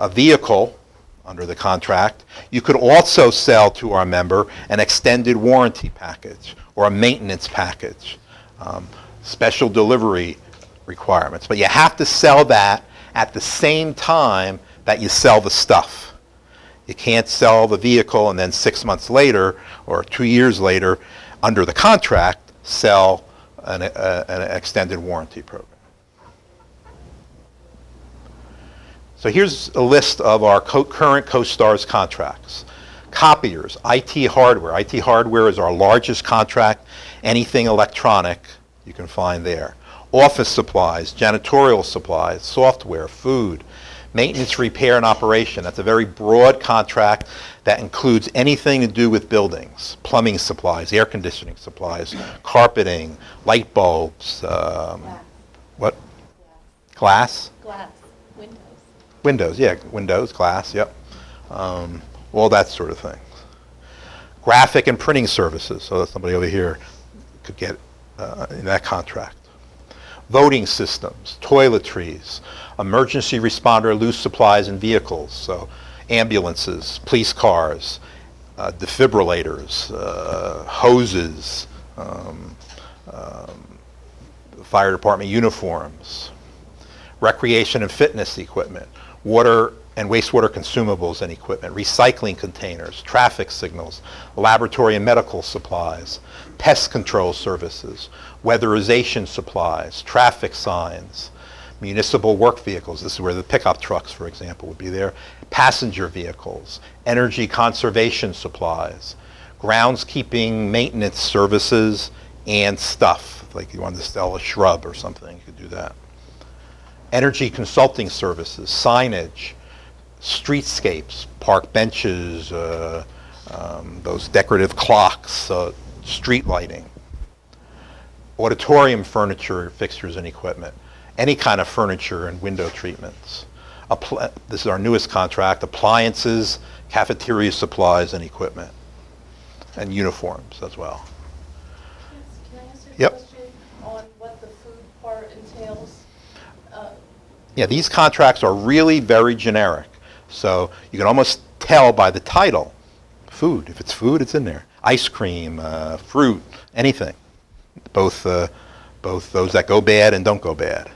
Speaker 1: vehicle under the contract, you could also sell to our member an extended warranty package or a maintenance package, special delivery requirements. But you have to sell that at the same time that you sell the stuff. You can't sell the vehicle and then 6 months later or 2 years later, under the contract, sell an extended warranty program. So here's a list of our current CoStars contracts. Copiers, IT hardware. IT hardware is our largest contract. Anything electronic you can find there. office supplies, janitorial supplies, software, food, maintenance, repair, and operation. That's a very broad contract that includes anything to do with buildings, plumbing supplies, air conditioning supplies, carpeting, light bulbs, what? Glass?
Speaker 7: Glass, windows.
Speaker 1: Windows, yeah, windows, glass, yep. All that sort of thing. Graphic and printing services, so that somebody over here could get in that contract. Voting systems, toiletries, emergency responder loose supplies and vehicles, so ambulances, police cars, defibrillators, hoses, fire department uniforms, recreation and fitness equipment, water and wastewater consumables and equipment, recycling containers, traffic signals, laboratory and medical supplies, pest control services, weatherization supplies, traffic signs, municipal work vehicles. This is where the pickup trucks, for example, would be there. Passenger vehicles, energy conservation supplies, groundskeeping maintenance services, and stuff. Like you wanted to sell a shrub or something, you could do that. Energy consulting services, signage, streetscapes, park benches, those decorative clocks, street lighting, auditorium furniture, fixtures, and equipment, any kind of furniture and window treatments. This is our newest contract, appliances, cafeteria supplies, and equipment, and uniforms as well.
Speaker 2: Can I ask you a
Speaker 1: Yep.
Speaker 2: question on what the food part entails?
Speaker 1: Yeah, these contracts are really very generic. So you can almost tell by the title, food. If it's food, it's in there. Ice cream, fruit, anything. Both those that go bad and don't go bad.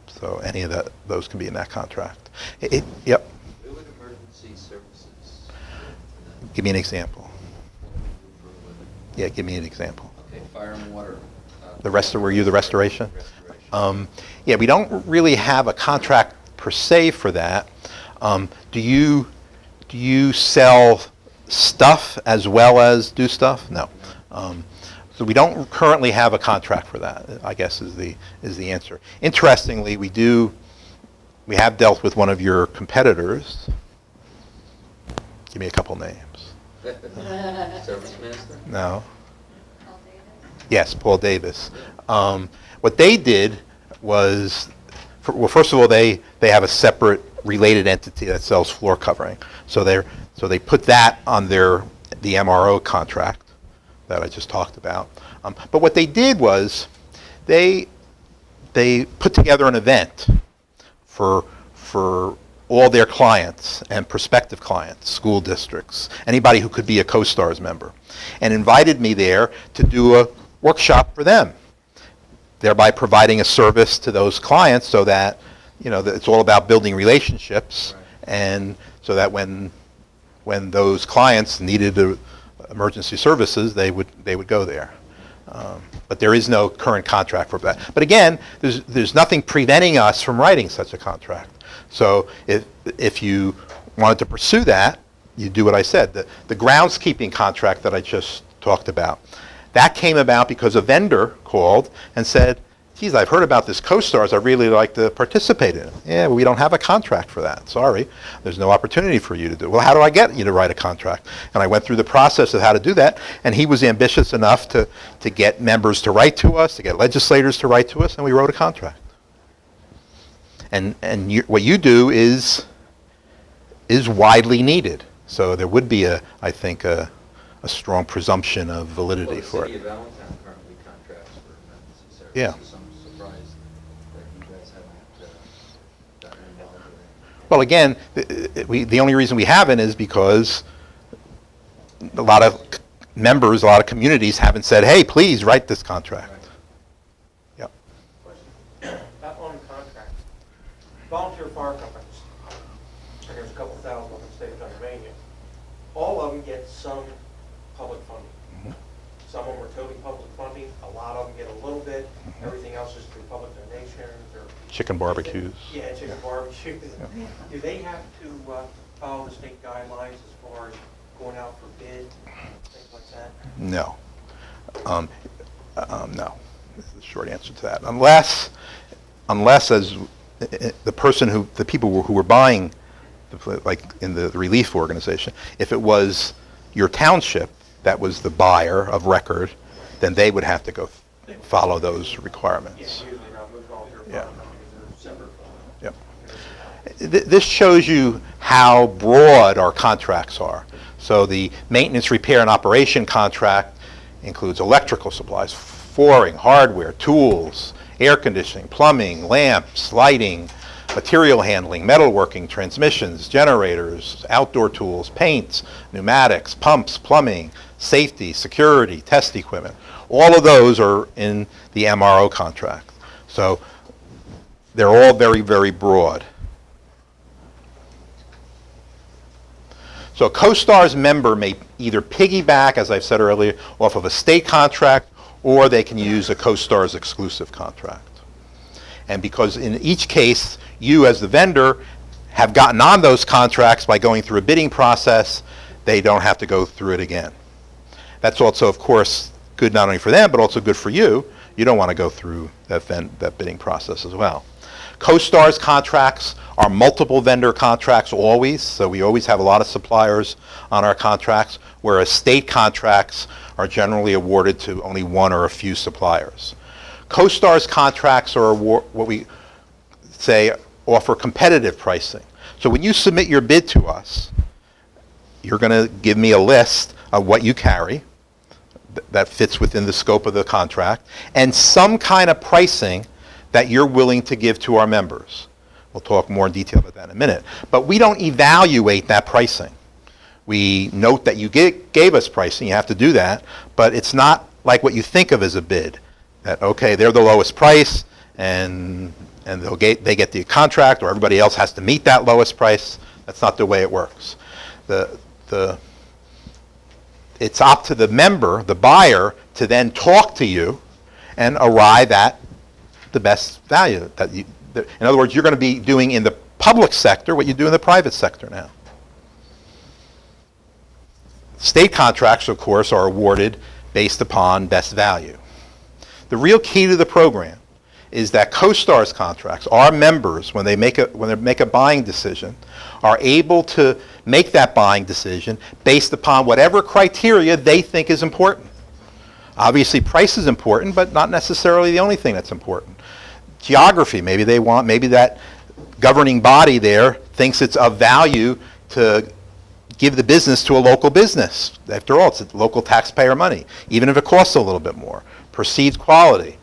Speaker 1: So any of those can be in that contract. Yep.
Speaker 8: Where would emergency services?
Speaker 1: Give me an example. Yeah, give me an example.
Speaker 8: Okay, fire and water.
Speaker 1: Were you the restoration?
Speaker 8: Restoration.
Speaker 1: Yeah, we don't really have a contract per se for that. Do you sell stuff as well as do stuff? No. So we don't currently have a contract for that, I guess is the answer. Interestingly, we have dealt with one of your competitors. Give me a couple names.
Speaker 8: Service minister?
Speaker 1: No. Yes, Paul Davis. What they did was, well, first of all, they have a separate related entity that sells floor covering. So they put that on the MRO contract that I just talked about. But what they did was they put together an event for all their clients and prospective clients, school districts, anybody who could be a CoStars member, and invited me there to do a workshop for them, thereby providing a service to those clients so that, that it's all about building relationships, and so that when those clients needed emergency services, they would go there. But there is no current contract for that. But again, there's nothing preventing us from writing such a contract. So if you wanted to pursue that, you do what I said. The groundskeeping contract that I just talked about, that came about because a vendor called and said, geez, I've heard about this CoStars, I'd really like to participate in it. Yeah, well, we don't have a contract for that. Sorry, there's no opportunity for you to do it. Well, how do I get you to write a contract? And I went through the process of how to do that, and he was ambitious enough to get members to write to us, to get legislators to write to us, and we wrote a contract. And what you do is widely needed. So there would be, I think, a strong presumption of validity for
Speaker 8: Well, the city
Speaker 1: it.
Speaker 8: of Allentown currently contracts for emergency services.
Speaker 1: Yeah.
Speaker 8: So I'm surprised that you guys haven't gotten involved with it.
Speaker 1: Well, again, the only reason we haven't is because a lot of members, a lot of communities haven't said, hey, please write this contract. Yep.
Speaker 3: That on contract, volunteer fire companies, and there's a couple thousand of them in the state of Pennsylvania, all of them get some public funding.
Speaker 1: Mhm.
Speaker 3: Some of them are totally public funding, a lot of them get a little bit, everything else is through public donations or.
Speaker 1: Chicken barbecues.
Speaker 3: Yeah, chicken barbecues. Do they have to follow the state guidelines as far as going out for bid, things like that?
Speaker 1: No. No. is the short answer to that. Unless as the people who were buying, like in the relief organization, if it was your township that was the buyer of record, then they would have to go follow those
Speaker 3: Yeah,
Speaker 1: requirements.
Speaker 3: usually not with volunteer fire
Speaker 1: Yeah.
Speaker 3: companies, they're separate.
Speaker 1: Yep. This shows you how broad our contracts are. So the maintenance, repair, and operation contract includes electrical supplies, flooring, hardware, tools, air conditioning, plumbing, lamps, lighting, material handling, metalworking, transmissions, generators, outdoor tools, paints, pneumatics, pumps, plumbing, safety, security, test equipment. All of those are in the MRO contract. So they're all very, very broad. So a CoStar's member may either piggyback, as I've said earlier, off of a state contract, or they can use a CoStar's exclusive contract. And because in each case, you as the vendor have gotten on those contracts by going through a bidding process, they don't have to go through it again. That's also, of course, good not only for them, but also good for you. You don't want to go through that bidding process as well. CoStar's contracts are multiple vendor contracts always, so we always have a lot of suppliers on our contracts, whereas state contracts are generally awarded to only one or a few suppliers. CoStar's contracts are what we say offer competitive pricing. So when you submit your bid to us, you're going to give me a list of what you carry that fits within the scope of the contract, and some kind of pricing that you're willing to give to our members. We'll talk more in detail about that in a minute. But we don't evaluate that pricing. We note that you gave us pricing, you have to do that, but it's not like what you think of as a bid. That, okay, they're the lowest price, and they get the contract, or everybody else has to meet that lowest price. That's not the way it works. It's up to the member, the buyer, to then talk to you and arrive at the best value. In other words, you're going to be doing in the public sector what you do in the private sector now. State contracts, of course, are awarded based upon best value. The real key to the program is that CoStar's contracts, our members, when they make a buying decision, are able to make that buying decision based upon whatever criteria they think is important. Obviously, price is important, but not necessarily the only thing that's important. Geography, maybe that governing body there thinks it's of value to give the business to a local business. After all, it's local taxpayer money, even if it costs a little bit more. Perceived quality.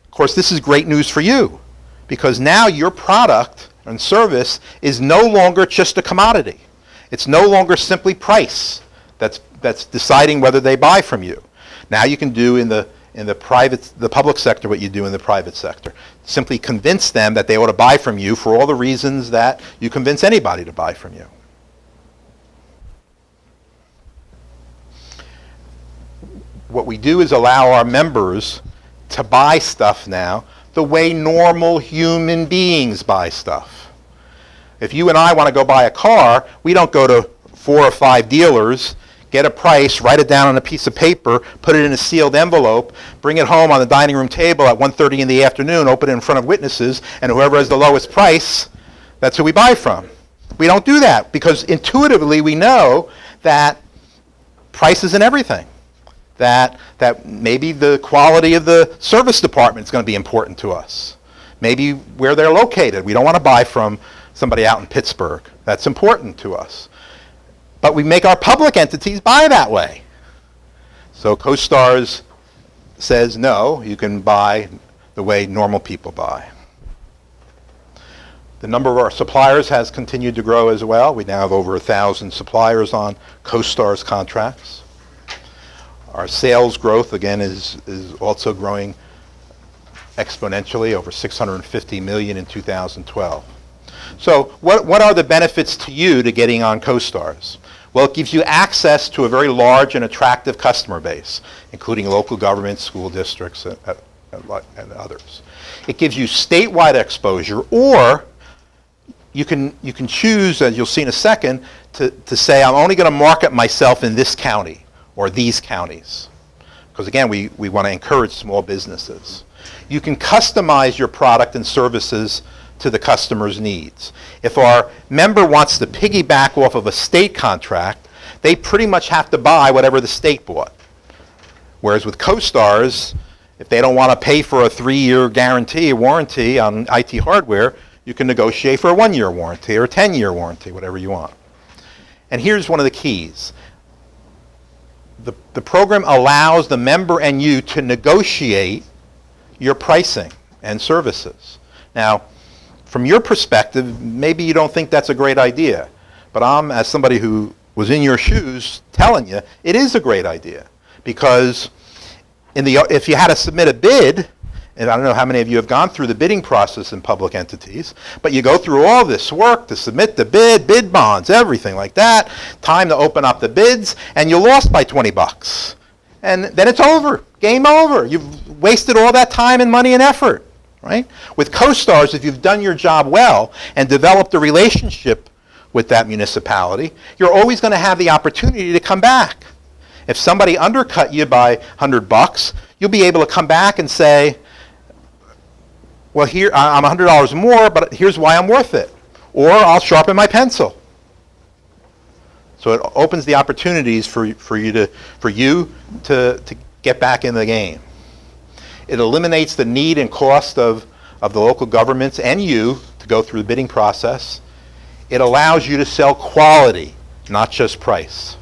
Speaker 1: Of course, this is great news for you, because now your product and service is no longer just a commodity. It's no longer simply price that's deciding whether they buy from you. Now you can do in the public sector what you do in the private sector. Simply convince them that they ought to buy from you for all the reasons that you convince anybody to buy from you. What we do is allow our members to buy stuff now the way normal human beings buy stuff. If you and I want to go buy a car, we don't go to 4 or 5 dealers, get a price, write it down on a piece of paper, put it in a sealed envelope, bring it home on the dining room table at 1:30 in the afternoon, open it in front of witnesses, and whoever has the lowest price, that's who we buy from. We don't do that because intuitively we know that price isn't everything. That maybe the quality of the service department is going to be important to us. Maybe where they're located. We don't want to buy from somebody out in Pittsburgh. That's important to us. But we make our public entities buy that way. So CoStar's says, no, you can buy the way normal people buy. The number of our suppliers has continued to grow as well. We now have over 1,000 suppliers on CoStar's contracts. Our sales growth, again, is also growing exponentially, over $650 million in 2012. So what are the benefits to you to getting on CoStar's? Well, it gives you access to a very large and attractive customer base, including local governments, school districts, and others. It gives you statewide exposure, or you can choose, as you'll see in a second, to say, I'm only going to market myself in this county or these counties. because again, we want to encourage small businesses. You can customize your product and services to the customer's needs. If our member wants to piggyback off of a state contract, they pretty much have to buy whatever the state bought. Whereas with CoStars, if they don't want to pay for a 3-year guarantee, warranty on IT hardware, you can negotiate for a 1-year warranty or a 10-year warranty, whatever you want. And here's one of the keys. The program allows the member and you to negotiate your pricing and services. Now, from your perspective, maybe you don't think that's a great idea, but I'm, as somebody who was in your shoes, telling you it is a great idea, because if you had to submit a bid, and I don't know how many of you have gone through the bidding process in public entities, but you go through all this work to submit the bid bonds, everything like that, time to open up the bids, and you lost by 20 bucks. And then it's over, game over. You've wasted all that time and money and effort, right? With CoStars, if you've done your job well and developed a relationship with that municipality, you're always going to have the opportunity to come back. If somebody undercut you by 100 bucks, you'll be able to come back and say, well, here I'm $100 more, but here's why I'm worth it. Or I'll sharpen my pencil. So it opens the opportunities for you to get back in the game. It eliminates the need and cost of the local governments and you to go through the bidding process. It allows you to sell quality, not just price.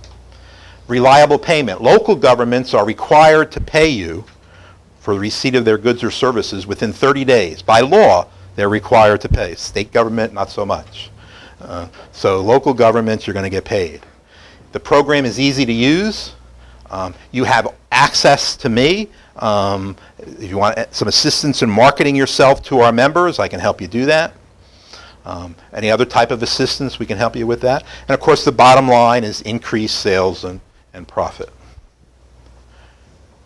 Speaker 1: Reliable payment. Local governments are required to pay you for the receipt of their goods or services within 30 days. By law, they're required to pay. State government, not so much. So local governments, you're going to get paid. The program is easy to use. You have access to me. If you want some assistance in marketing yourself to our members, I can help you do that. Any other type of assistance, we can help you with that. And of course, the bottom line is increased sales and profit.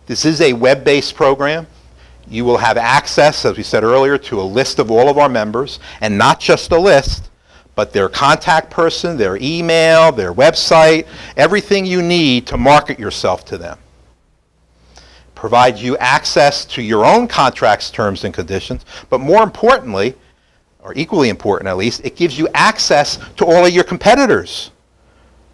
Speaker 1: This is a web-based program. You will have access, as we said earlier, to a list of all of our members, and not just a list, but their contact person, their email, their website, everything you need to market yourself to them. Provides you access to your own contracts, terms, and conditions, but more importantly, or equally important at least, it gives you access to all of your competitors.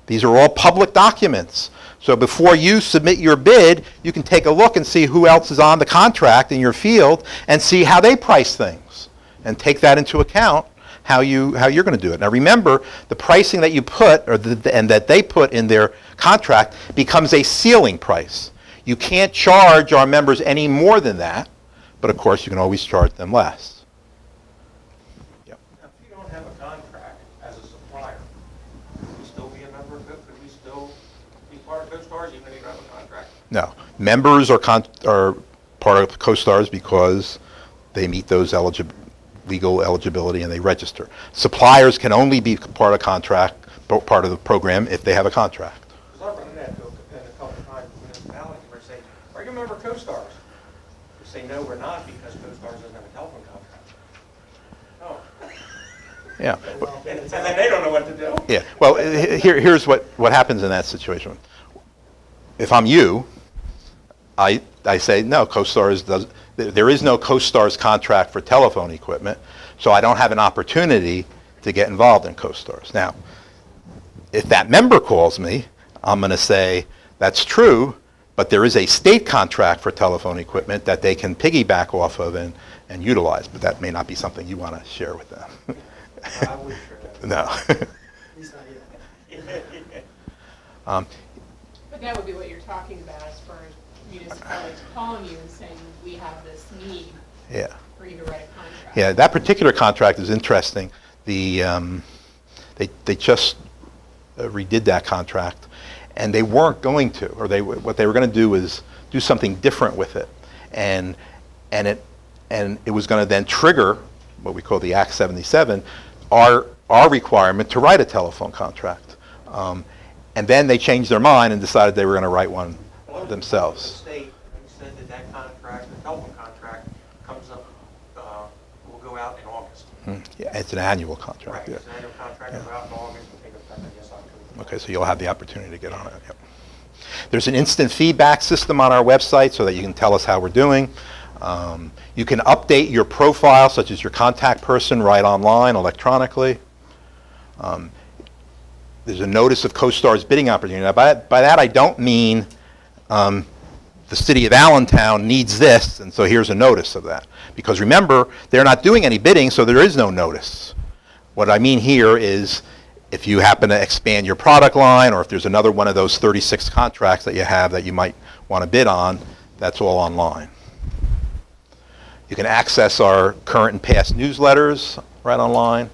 Speaker 1: These are all public documents. So before you submit your bid, you can take a look and see who else is on the contract in your field and see how they price things and take that into account how you're going to do it. Now remember, the pricing that you put and that they put in their contract becomes a ceiling price. You can't charge our members any more than that, but of course you can always charge them less. Yep.
Speaker 3: Now, if you don't have a contract as a supplier, could we still be a member of it? Could we still be part of CoStars even if you don't have a contract?
Speaker 1: No. Members are part of CoStars because they meet those legal eligibility and they register. Suppliers can only be part of the program if they have a contract.
Speaker 3: Because I've run into that a couple of times with municipalities where they say, are you a member of CoStars? They say, no, we're not because CoStars doesn't have a telephone contract. Oh.
Speaker 1: Yeah.
Speaker 3: And then they don't know what to do.
Speaker 1: Yeah. Well, here's what happens in that situation. If I'm you, I say, no, there is no CoStars contract for telephone equipment, so I don't have an opportunity to get involved in CoStars. Now, if that member calls me, I'm going to say, that's true, but there is a state contract for telephone equipment that they can piggyback off of and utilize, but that may not be something you want to share with them.
Speaker 3: I wouldn't share that.
Speaker 1: No.
Speaker 4: He's not yet.
Speaker 6: But that would be what you're talking about as far as municipalities calling you and saying, we have this need
Speaker 1: Yeah.
Speaker 6: for you to write a contract.
Speaker 1: Yeah, that particular contract is interesting. They just redid that contract, and they weren't going to, or what they were going to do is do something different with it, and it was going to then trigger what we call the Act 77, our requirement to write a telephone contract, and then they changed their mind and decided they were going to write one themselves.
Speaker 3: The state said that contract, the telephone contract, comes up, will go out in August.
Speaker 1: Yeah, it's an annual contract.
Speaker 3: Right,
Speaker 1: Yeah.
Speaker 3: it's an annual contract, will go out in August, and take effect, I guess, October.
Speaker 1: Okay, so you'll have the opportunity to get on it. Yep. There's an instant feedback system on our website so that you can tell us how we're doing. You can update your profile, such as your contact person, right online, electronically. There's a notice of CoStar's bidding opportunity. Now, by that, I don't mean the city of Allentown needs this, and so here's a notice of that. Because remember, they're not doing any bidding, so there is no notice. What I mean here is if you happen to expand your product line, or if there's another one of those 36 contracts that you have that you might want to bid on, that's all online. You can access our current and past newsletters right online.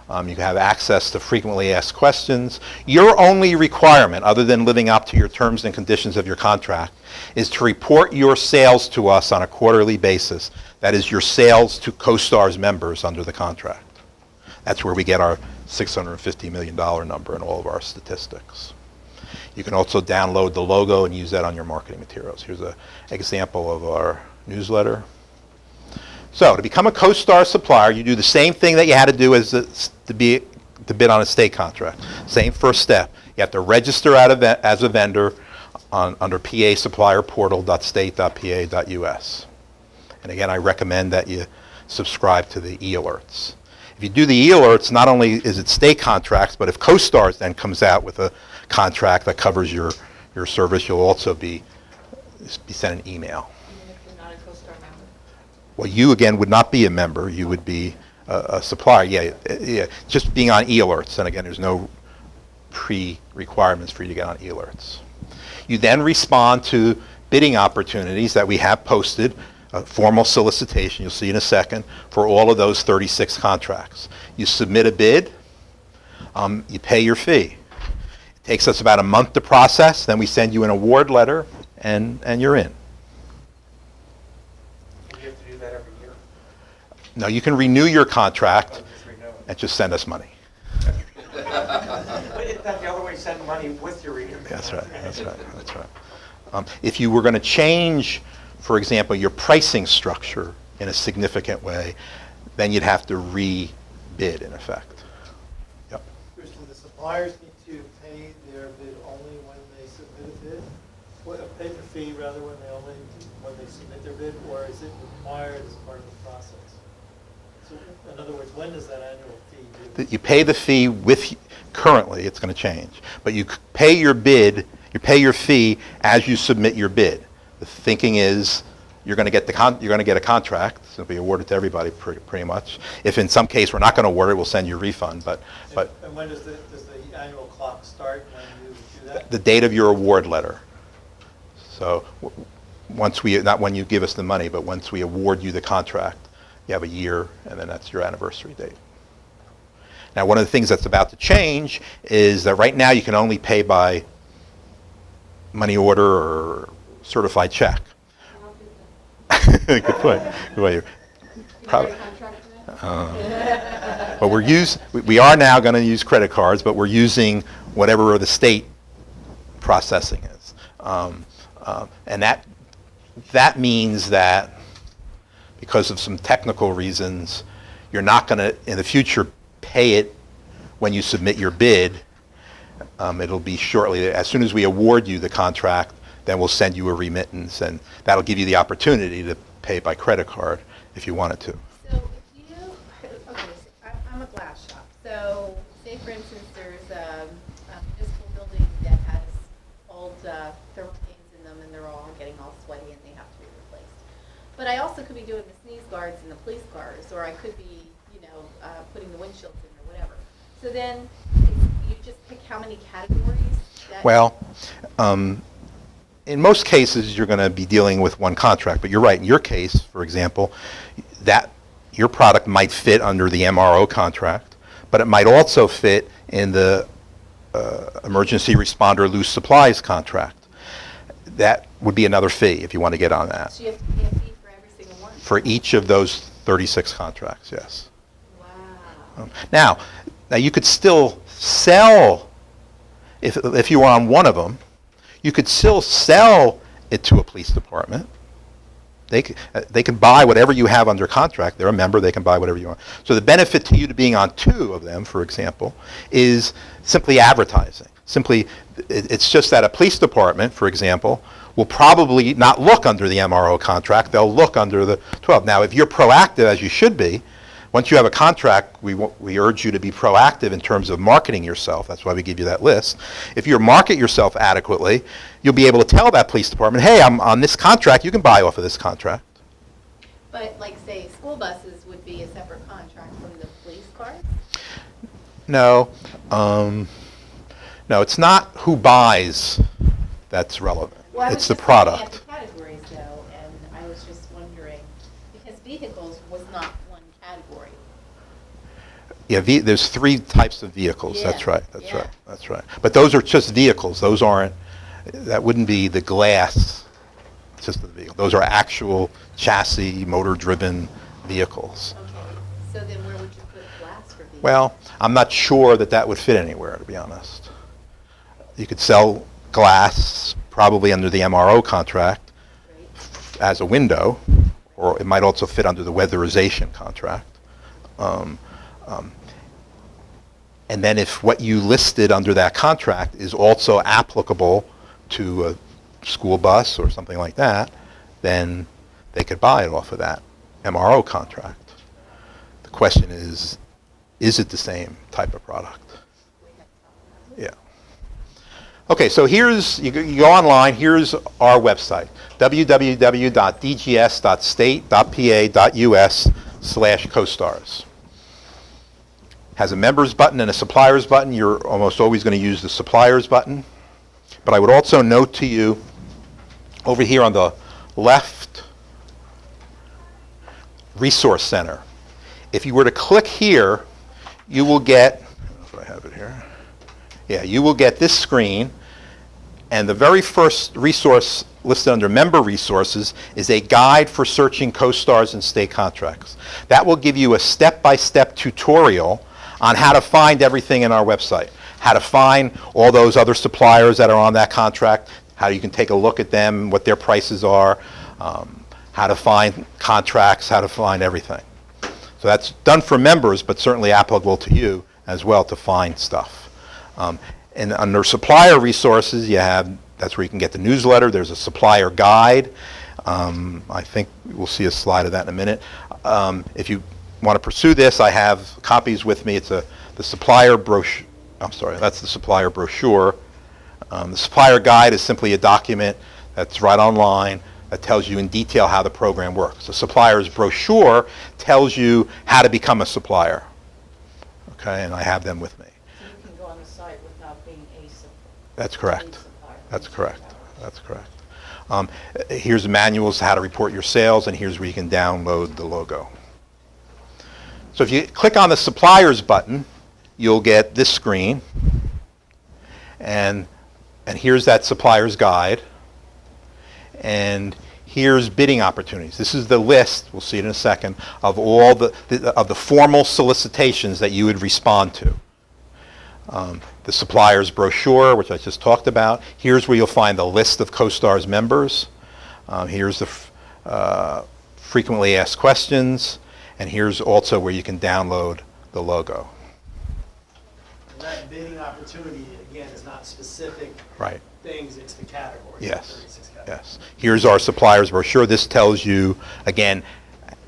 Speaker 1: You can have access to frequently asked questions. Your only requirement, other than living up to your terms and conditions of your contract, is to report your sales to us on a quarterly basis. That is your sales to CoStar's members under the contract. That's where we get our $650 million number in all of our statistics. You can also download the logo and use that on your marketing materials. Here's an example of our newsletter. So to become a CoStar supplier, you do the same thing that you had to do as to bid on a state contract. Same first step. You have to register as a vendor under pasupplierportal.state.pa.us. And again, I recommend that you subscribe to the e-alerts. If you do the e-alerts, not only is it state contracts, but if CoStar then comes out with a contract that covers your service, you'll also be sent an email.
Speaker 5: Even if you're not a CoStar member?
Speaker 1: Well, you again would not be a member. You would be a supplier. Yeah. Just being on e-alerts, and again, there's no pre-requirements for you to get on e-alerts. You then respond to bidding opportunities that we have posted, a formal solicitation, you'll see in a second, for all of those 36 contracts. You submit a bid, you pay your fee. It takes us about a month to process, then we send you an award letter, and you're in.
Speaker 3: And you have to do that every year.
Speaker 1: No, you can renew your contract
Speaker 3: Just renew it.
Speaker 1: and just send us money.
Speaker 3: But isn't that the other way, send money with your renewal?
Speaker 1: That's right. If you were going to change, for example, your pricing structure in a significant way, then you'd have to re-bid in effect. Yep.
Speaker 4: Bruce, do the suppliers need to pay their bid only when they submit a bid? Pay the fee rather when they submit their bid, or is it required as part of the process? So in other words, when does that annual fee due?
Speaker 1: You pay the fee currently, it's going to change, but you pay your bid, you pay your fee as you submit your bid. The thinking is you're going to get a contract. It's going to be awarded to everybody pretty much. If in some case we're not going to award it, we'll send you a refund. But
Speaker 4: And when does the annual clock start when you do that?
Speaker 1: the date of your award letter. So once not when you give us the money, but once we award you the contract, you have a year, and then that's your anniversary date. Now, one of the things that's about to change is that right now you can only pay by money order or certified check. Good point. But we are now going to use credit cards, but we're using whatever the state processing is. And that means that because of some technical reasons, you're not going to, in the future, pay it when you submit your bid. It'll be shortly. As soon as we award you the contract, then we'll send you a remittance, and that'll give you the opportunity to pay by credit card if you wanted to.
Speaker 7: So if you, okay, so I'm a glass shop. So say for instance there's a municipal building that has old thermal panes in them and they're all getting all sweaty and they have to be replaced. But I also could be doing the sneeze guards and the police cars, or I could be, putting the windshields in or whatever. So then you just pick how many categories that...
Speaker 1: Well, in most cases, you're going to be dealing with one contract, but you're right. In your case, for example, that your product might fit under the MRO contract, but it might also fit in the emergency responder loose supplies contract. That would be another fee if you want to get on that.
Speaker 7: So you have to pay a fee for every single one?
Speaker 1: For each of those 36 contracts, yes.
Speaker 7: Wow.
Speaker 1: Now you could still sell, if you were on one of them, you could still sell it to a police department. They can buy whatever you have under contract. They're a member, they can buy whatever you want. So the benefit to you to being on 2 of them, for example, is simply advertising. Simply, it's just that a police department, for example, will probably not look under the MRO contract, they'll look under the 12. Now, if you're proactive, as you should be, once you have a contract, we urge you to be proactive in terms of marketing yourself. That's why we give you that list. If you market yourself adequately, you'll be able to tell that police department, hey, I'm on this contract, you can buy off of this contract.
Speaker 7: But like, say, school buses would be a separate contract from the police cars?
Speaker 1: No, no, it's not who buys that's relevant.
Speaker 7: Well, I was
Speaker 1: It's the
Speaker 7: just looking at
Speaker 1: product.
Speaker 7: the categories though, and I was just wondering, because vehicles was not one category.
Speaker 1: Yeah, there's 3 types of vehicles. That's
Speaker 7: Yeah,
Speaker 1: right. That's
Speaker 7: yeah.
Speaker 1: right. That's right. But those are just vehicles. Those aren't. That wouldn't be the glass system of the vehicle. Those are actual chassis, motor-driven vehicles.
Speaker 7: Okay, so then where would you put glass for vehicles?
Speaker 1: Well, I'm not sure that that would fit anywhere, to be honest. You could sell glass probably under the MRO contract
Speaker 7: Right.
Speaker 1: as a window, or it might also fit under the weatherization contract. And then if what you listed under that contract is also applicable to a school bus or something like that, then they could buy it off of that MRO contract. The question is it the same type of product? Yeah. Okay, so here's, you go online, here's our website, www.dgs.state.pa.us/CoStars. Has a members button and a suppliers button. You're almost always going to use the suppliers button. But I would also note to you over here on the left, Resource Center. If you were to click here, you will get, if I have it here, yeah, you will get this screen, and the very first resource listed under Member Resources is a guide for searching CoStars and state contracts. That will give you a step-by-step tutorial on how to find everything in our website, how to find all those other suppliers that are on that contract, how you can take a look at them, what their prices are, how to find contracts, how to find everything. So that's done for members, but certainly applicable to you as well to find stuff. And under supplier resources, that's where you can get the newsletter. There's a supplier guide. I think we'll see a slide of that in a minute. If you want to pursue this, I have copies with me. It's the supplier brochure. I'm sorry, that's the supplier brochure. The supplier guide is simply a document that's right online that tells you in detail how the program works. The supplier's brochure tells you how to become a supplier. Okay, and I have them with me.
Speaker 5: So you can go on the site without being a supplier.
Speaker 1: That's correct. That's correct. That's correct. Here's the manuals how to report your sales, and here's where you can download the logo. So if you click on the suppliers button, you'll get this screen, and here's that supplier's guide, and here's bidding opportunities. This is the list, we'll see it in a second, of all the formal solicitations that you would respond to. The supplier's brochure, which I just talked about. Here's where you'll find the list of CoStars members. Here's the frequently asked questions, and here's also where you can download the logo.
Speaker 4: And that bidding opportunity, again, is not specific
Speaker 1: Right.
Speaker 4: things, it's the categories.
Speaker 1: Yes.
Speaker 4: 36 categories.
Speaker 1: Yes. Here's our supplier's brochure. This tells you, again,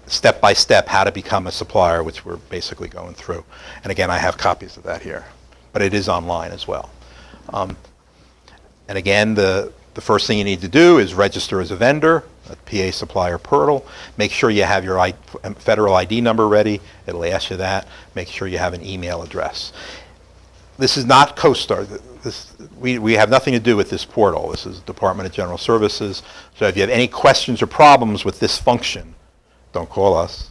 Speaker 1: step by step how to become a supplier, which we're basically going through. And again, I have copies of that here, but it is online as well. And again, the first thing you need to do is register as a vendor at PA Supplier Portal. Make sure you have your federal ID number ready. It'll ask you that. Make sure you have an email address. This is not CoStar. We have nothing to do with this portal. This is Department of General Services. So if you have any questions or problems with this function, don't call us.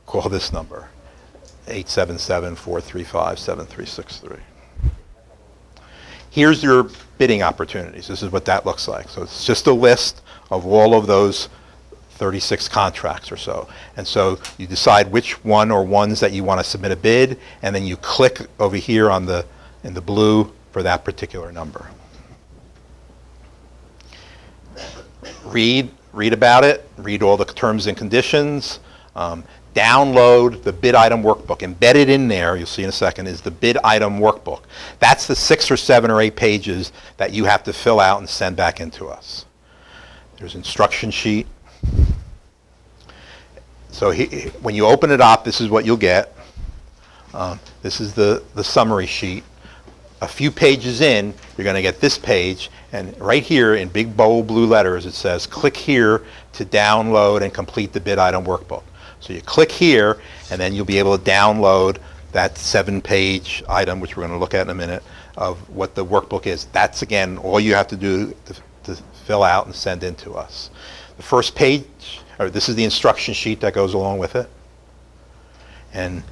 Speaker 1: Call this number, 877-435-7363. Here's your bidding opportunities. This is what that looks like. So it's just a list of all of those 36 contracts or so. And so you decide which one or ones that you want to submit a bid, and then you click over here in the blue for that particular number. Read read about it, read all the terms and conditions, download the bid item workbook. Embedded in there, you'll see in a second, is the bid item workbook. That's the 6 or 7 or 8 pages that you have to fill out and send back into us. There's instruction sheet. So when you open it up, this is what you'll get. This is the summary sheet. A few pages in, you're going to get this page, and right here in big bold blue letters it says click here to download and complete the bid item workbook. So you click here, and then you'll be able to download that 7-page item, which we're going to look at in a minute, of what the workbook is. That's, again, all you have to do to fill out and send in to us. The first page, or this is the instruction sheet that goes along with it. And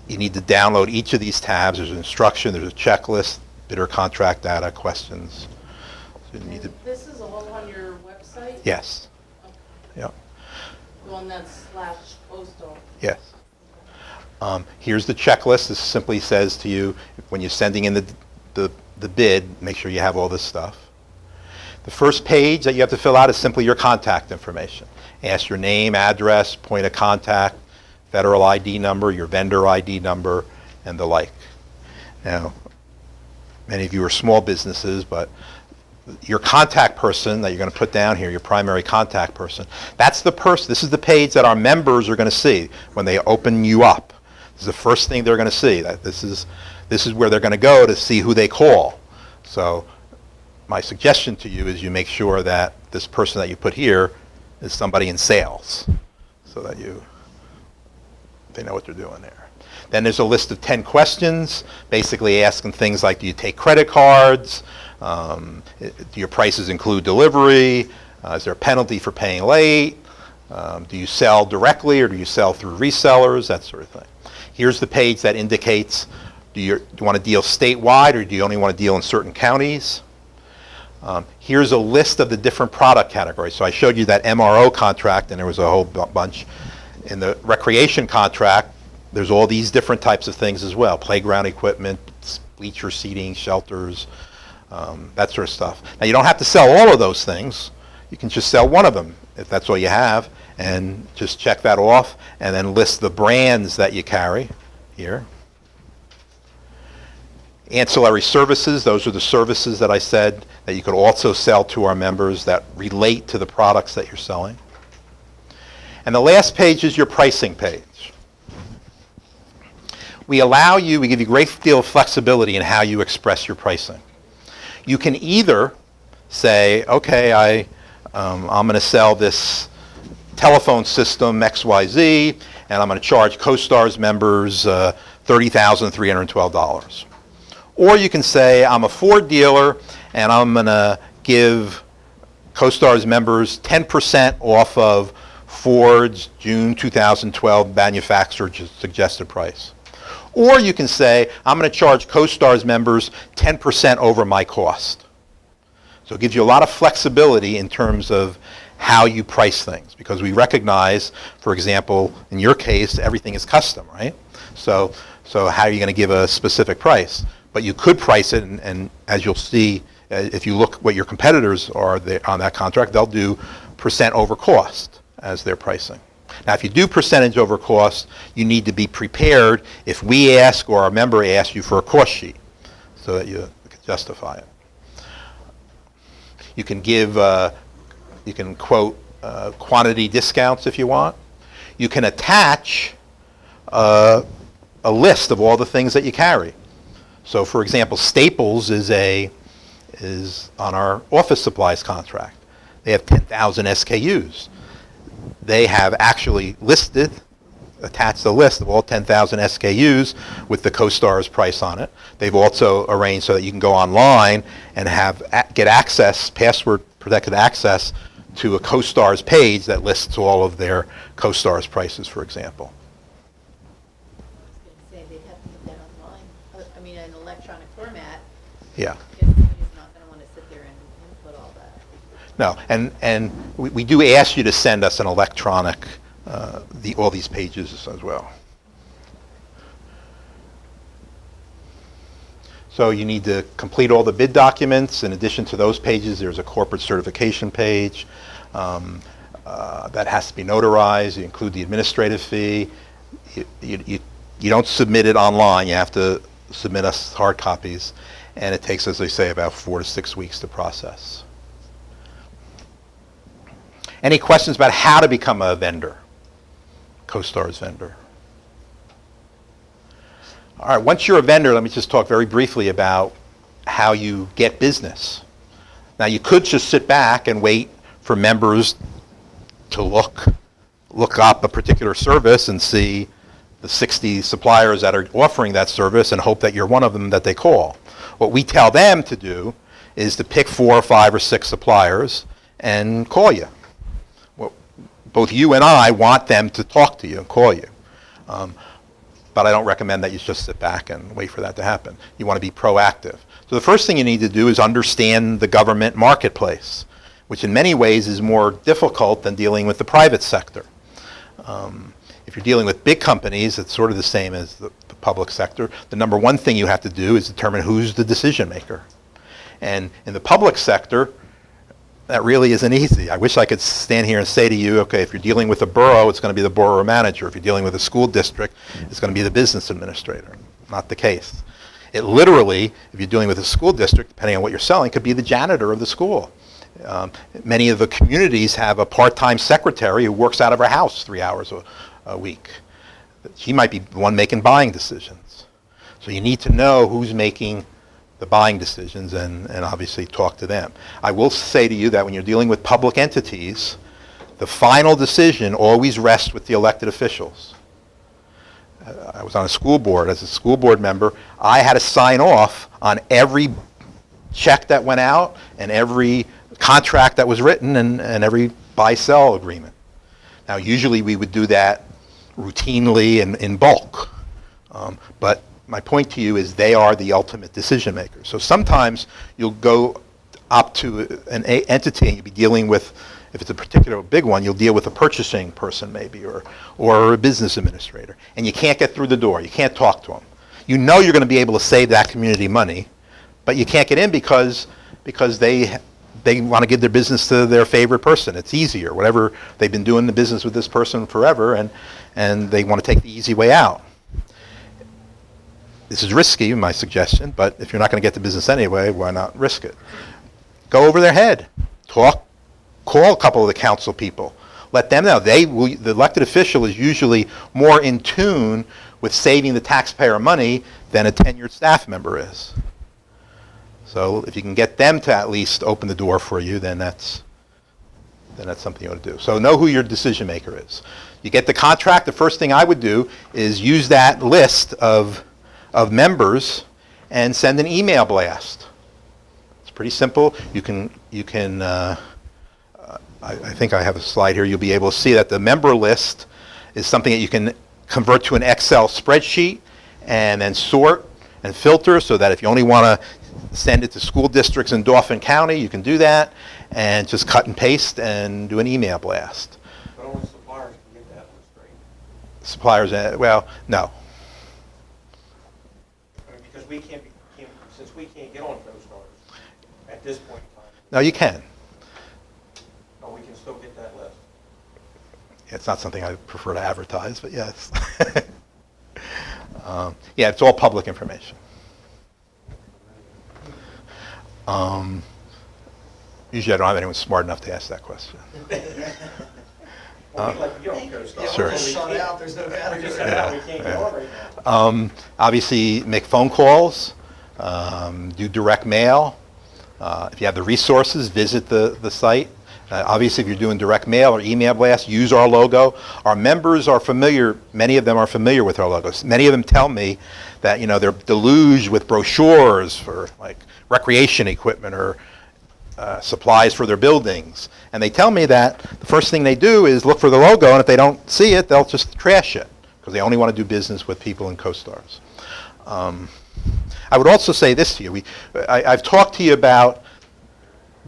Speaker 1: you need to download each of these tabs. There's an instruction, there's a checklist, bidder contract data, questions. So you need to,
Speaker 2: And this is all on your website?
Speaker 1: yes,
Speaker 2: Okay.
Speaker 1: yeah,
Speaker 2: The one that's /postal.
Speaker 1: yes. Here's the checklist. This simply says to you, when you're sending in the bid, make sure you have all this stuff. The first page that you have to fill out is simply your contact information. Ask your name, address, point of contact, federal ID number, your vendor ID number, and the like. Now, many of you are small businesses, but your contact person that you're going to put down here, your primary contact person, that's the person, this is the page that our members are going to see when they open you up. This is the first thing they're going to see. That this is where they're going to go to see who they call. So my suggestion to you is you make sure that this person that you put here is somebody in sales, so that they know what they're doing there. Then there's a list of 10 questions, basically asking things like, do you take credit cards? Do your prices include delivery? Is there a penalty for paying late? Do you sell directly or do you sell through resellers? That sort of thing. Here's the page that indicates, do you want to deal statewide or do you only want to deal in certain counties? Here's a list of the different product categories. So I showed you that MRO contract, and there was a whole bunch. In the recreation contract, there's all these different types of things as well. Playground equipment, bleacher seating, shelters, that sort of stuff. Now, you don't have to sell all of those things. You can just sell one of them if that's all you have, and just check that off, and then list the brands that you carry here. Ancillary services, those are the services that I said that you could also sell to our members that relate to the products that you're selling. And the last page is your pricing page. We give you a great deal of flexibility in how you express your pricing. You can either say, okay, I'm going to sell this telephone system XYZ, and I'm going to charge CoStar's members $30,312. Or you can say, I'm a Ford dealer, and I'm going to give CoStar's members 10% off of Ford's June 2012 manufacturer suggested price. Or you can say, I'm going to charge CoStar's members 10% over my cost. So it gives you a lot of flexibility in terms of how you price things, because we recognize, for example, in your case, everything is custom, right? So how are you going to give a specific price? But you could price it, and as you'll see, if you look what your competitors are on that contract, they'll do percent over cost as their pricing. Now, if you do percentage over cost, you need to be prepared if we ask or our member asks you for a cost sheet so that you can justify it. You can quote quantity discounts if you want. You can attach a list of all the things that you carry. So, for example, Staples is on our office supplies contract. They have 10,000 SKUs. They have actually attached a list of all 10,000 SKUs with the CoStar's price on it. They've also arranged so that you can go online and get access, password protected access to a CoStar's page that lists all of their CoStar's prices, for example.
Speaker 7: I was going to say, they'd have to put that online, I mean, in electronic format,
Speaker 1: Yeah.
Speaker 7: because somebody's not going to want to sit there and input all that.
Speaker 1: No, and we do ask you to send us an electronic, all these pages as well. So you need to complete all the bid documents. In addition to those pages, there's a corporate certification page. that has to be notarized. You include the administrative fee. You don't submit it online. You have to submit us hard copies, and it takes, as they say, about 4 to 6 weeks to process. Any questions about how to become a vendor, CoStar's vendor? All right, once you're a vendor, let me just talk very briefly about how you get business. Now, you could just sit back and wait for members to look up a particular service and see the 60 suppliers that are offering that service and hope that you're one of them that they call. What we tell them to do is to pick 4 or 5 or 6 suppliers and call you. Well, both you and I want them to talk to you and call you. But I don't recommend that you just sit back and wait for that to happen. You want to be proactive. So the first thing you need to do is understand the government marketplace, which in many ways is more difficult than dealing with the private sector. If you're dealing with big companies, it's sort of the same as the public sector. The number one thing you have to do is determine who's the decision maker. And in the public sector, that really isn't easy. I wish I could stand here and say to you, okay, if you're dealing with a borough, it's going to be the borough manager. If you're dealing with a school district, it's going to be the business administrator. Not the case. It literally, if you're dealing with a school district, depending on what you're selling, could be the janitor of the school. Many of the communities have a part-time secretary who works out of her house 3 hours a week. She might be the one making buying decisions. So you need to know who's making the buying decisions and obviously talk to them. I will say to you that when you're dealing with public entities, the final decision always rests with the elected officials. I was on a school board. As a school board member, I had to sign off on every check that went out and every contract that was written and every buy-sell agreement. Now, usually we would do that routinely and in bulk. But my point to you is they are the ultimate decision makers. So sometimes you'll go up to an entity and you'll be dealing with, if it's a particular big one, you'll deal with a purchasing person maybe or a business administrator. And you can't get through the door. You can't talk to them. You know you're going to be able to save that community money, but you can't get in because they want to give their business to their favorite person. It's easier. Whatever, they've been doing the business with this person forever, and they want to take the easy way out. This is risky, my suggestion, but if you're not going to get the business anyway, why not risk it? Go over their head. Call a couple of the council people. Let them know. The elected official is usually more in tune with saving the taxpayer money than a tenured staff member is. So if you can get them to at least open the door for you, then that's something you ought to do. So know who your decision maker is. You get the contract, the first thing I would do is use that list of members and send an email blast. It's pretty simple. You can I think I have a slide here. You'll be able to see that the member list is something that you can convert to an Excel spreadsheet and then sort and filter so that if you only want to send it to school districts in Dauphin County, you can do that and just cut and paste and do an email blast.
Speaker 3: But only suppliers can get that list straight.
Speaker 1: Suppliers, well, no.
Speaker 3: I mean, because since we can't get on CoStars at this point in time.
Speaker 1: No, you can.
Speaker 3: No, we can still get that list.
Speaker 1: It's not something I prefer to advertise, but yes. Yeah, it's all public information. Usually I don't have anyone smart enough to ask that question.
Speaker 3: Well, we let you get on CoStar.
Speaker 1: Sure.
Speaker 3: We
Speaker 8: Shut
Speaker 3: can't-
Speaker 8: out, there's no
Speaker 3: we
Speaker 8: data.
Speaker 3: just said that we can't get on right now.
Speaker 1: Obviously, make phone calls, do direct mail. If you have the resources, visit the site. Obviously, if you're doing direct mail or email blast, use our logo. Our members are familiar, many of them are familiar with our logos. Many of them tell me that, they're deluged with brochures for like recreation equipment or supplies for their buildings. And they tell me that the first thing they do is look for the logo, and if they don't see it, they'll just trash it because they only want to do business with people in CoStars. I would also say this to you. I've talked to you about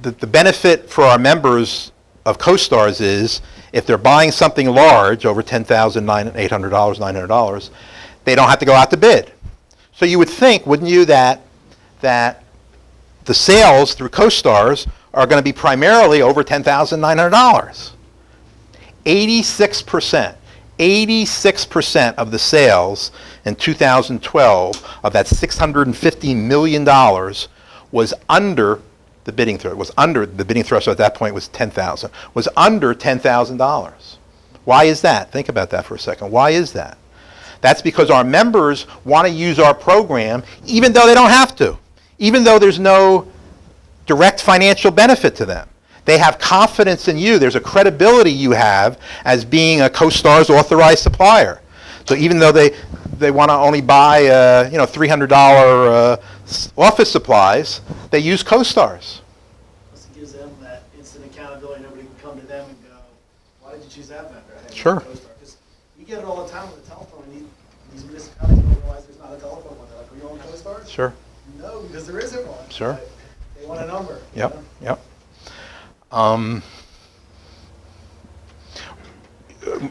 Speaker 1: the benefit for our members of CoStars is if they're buying something large, over $10,800, $900, they don't have to go out to bid. So you would think, wouldn't you, that the sales through CoStars are going to be primarily over $10,900. 86% of the sales in 2012 of that $650 million was under the bidding threshold. The bidding threshold at that point was $10,000. Was under $10,000. Why is that? Think about that for a second. Why is that? That's because our members want to use our program even though they don't have to, even though there's no direct financial benefit to them. They have confidence in you. There's a credibility you have as being a CoStar's authorized supplier. So even though they want to only buy $300 office supplies, they use CoStar's.
Speaker 9: Plus it gives them that instant accountability. Nobody can come to them and go, why did you choose that vendor? Hey,
Speaker 1: Sure.
Speaker 9: Because we get it all the time with the telephone. And these municipalities don't realize there's not a telephone one. They're like, are you on CoStar?
Speaker 1: Sure.
Speaker 9: No, because there isn't one.
Speaker 1: Sure.
Speaker 9: But they want a number. you
Speaker 1: Yep,
Speaker 9: know?
Speaker 1: yep.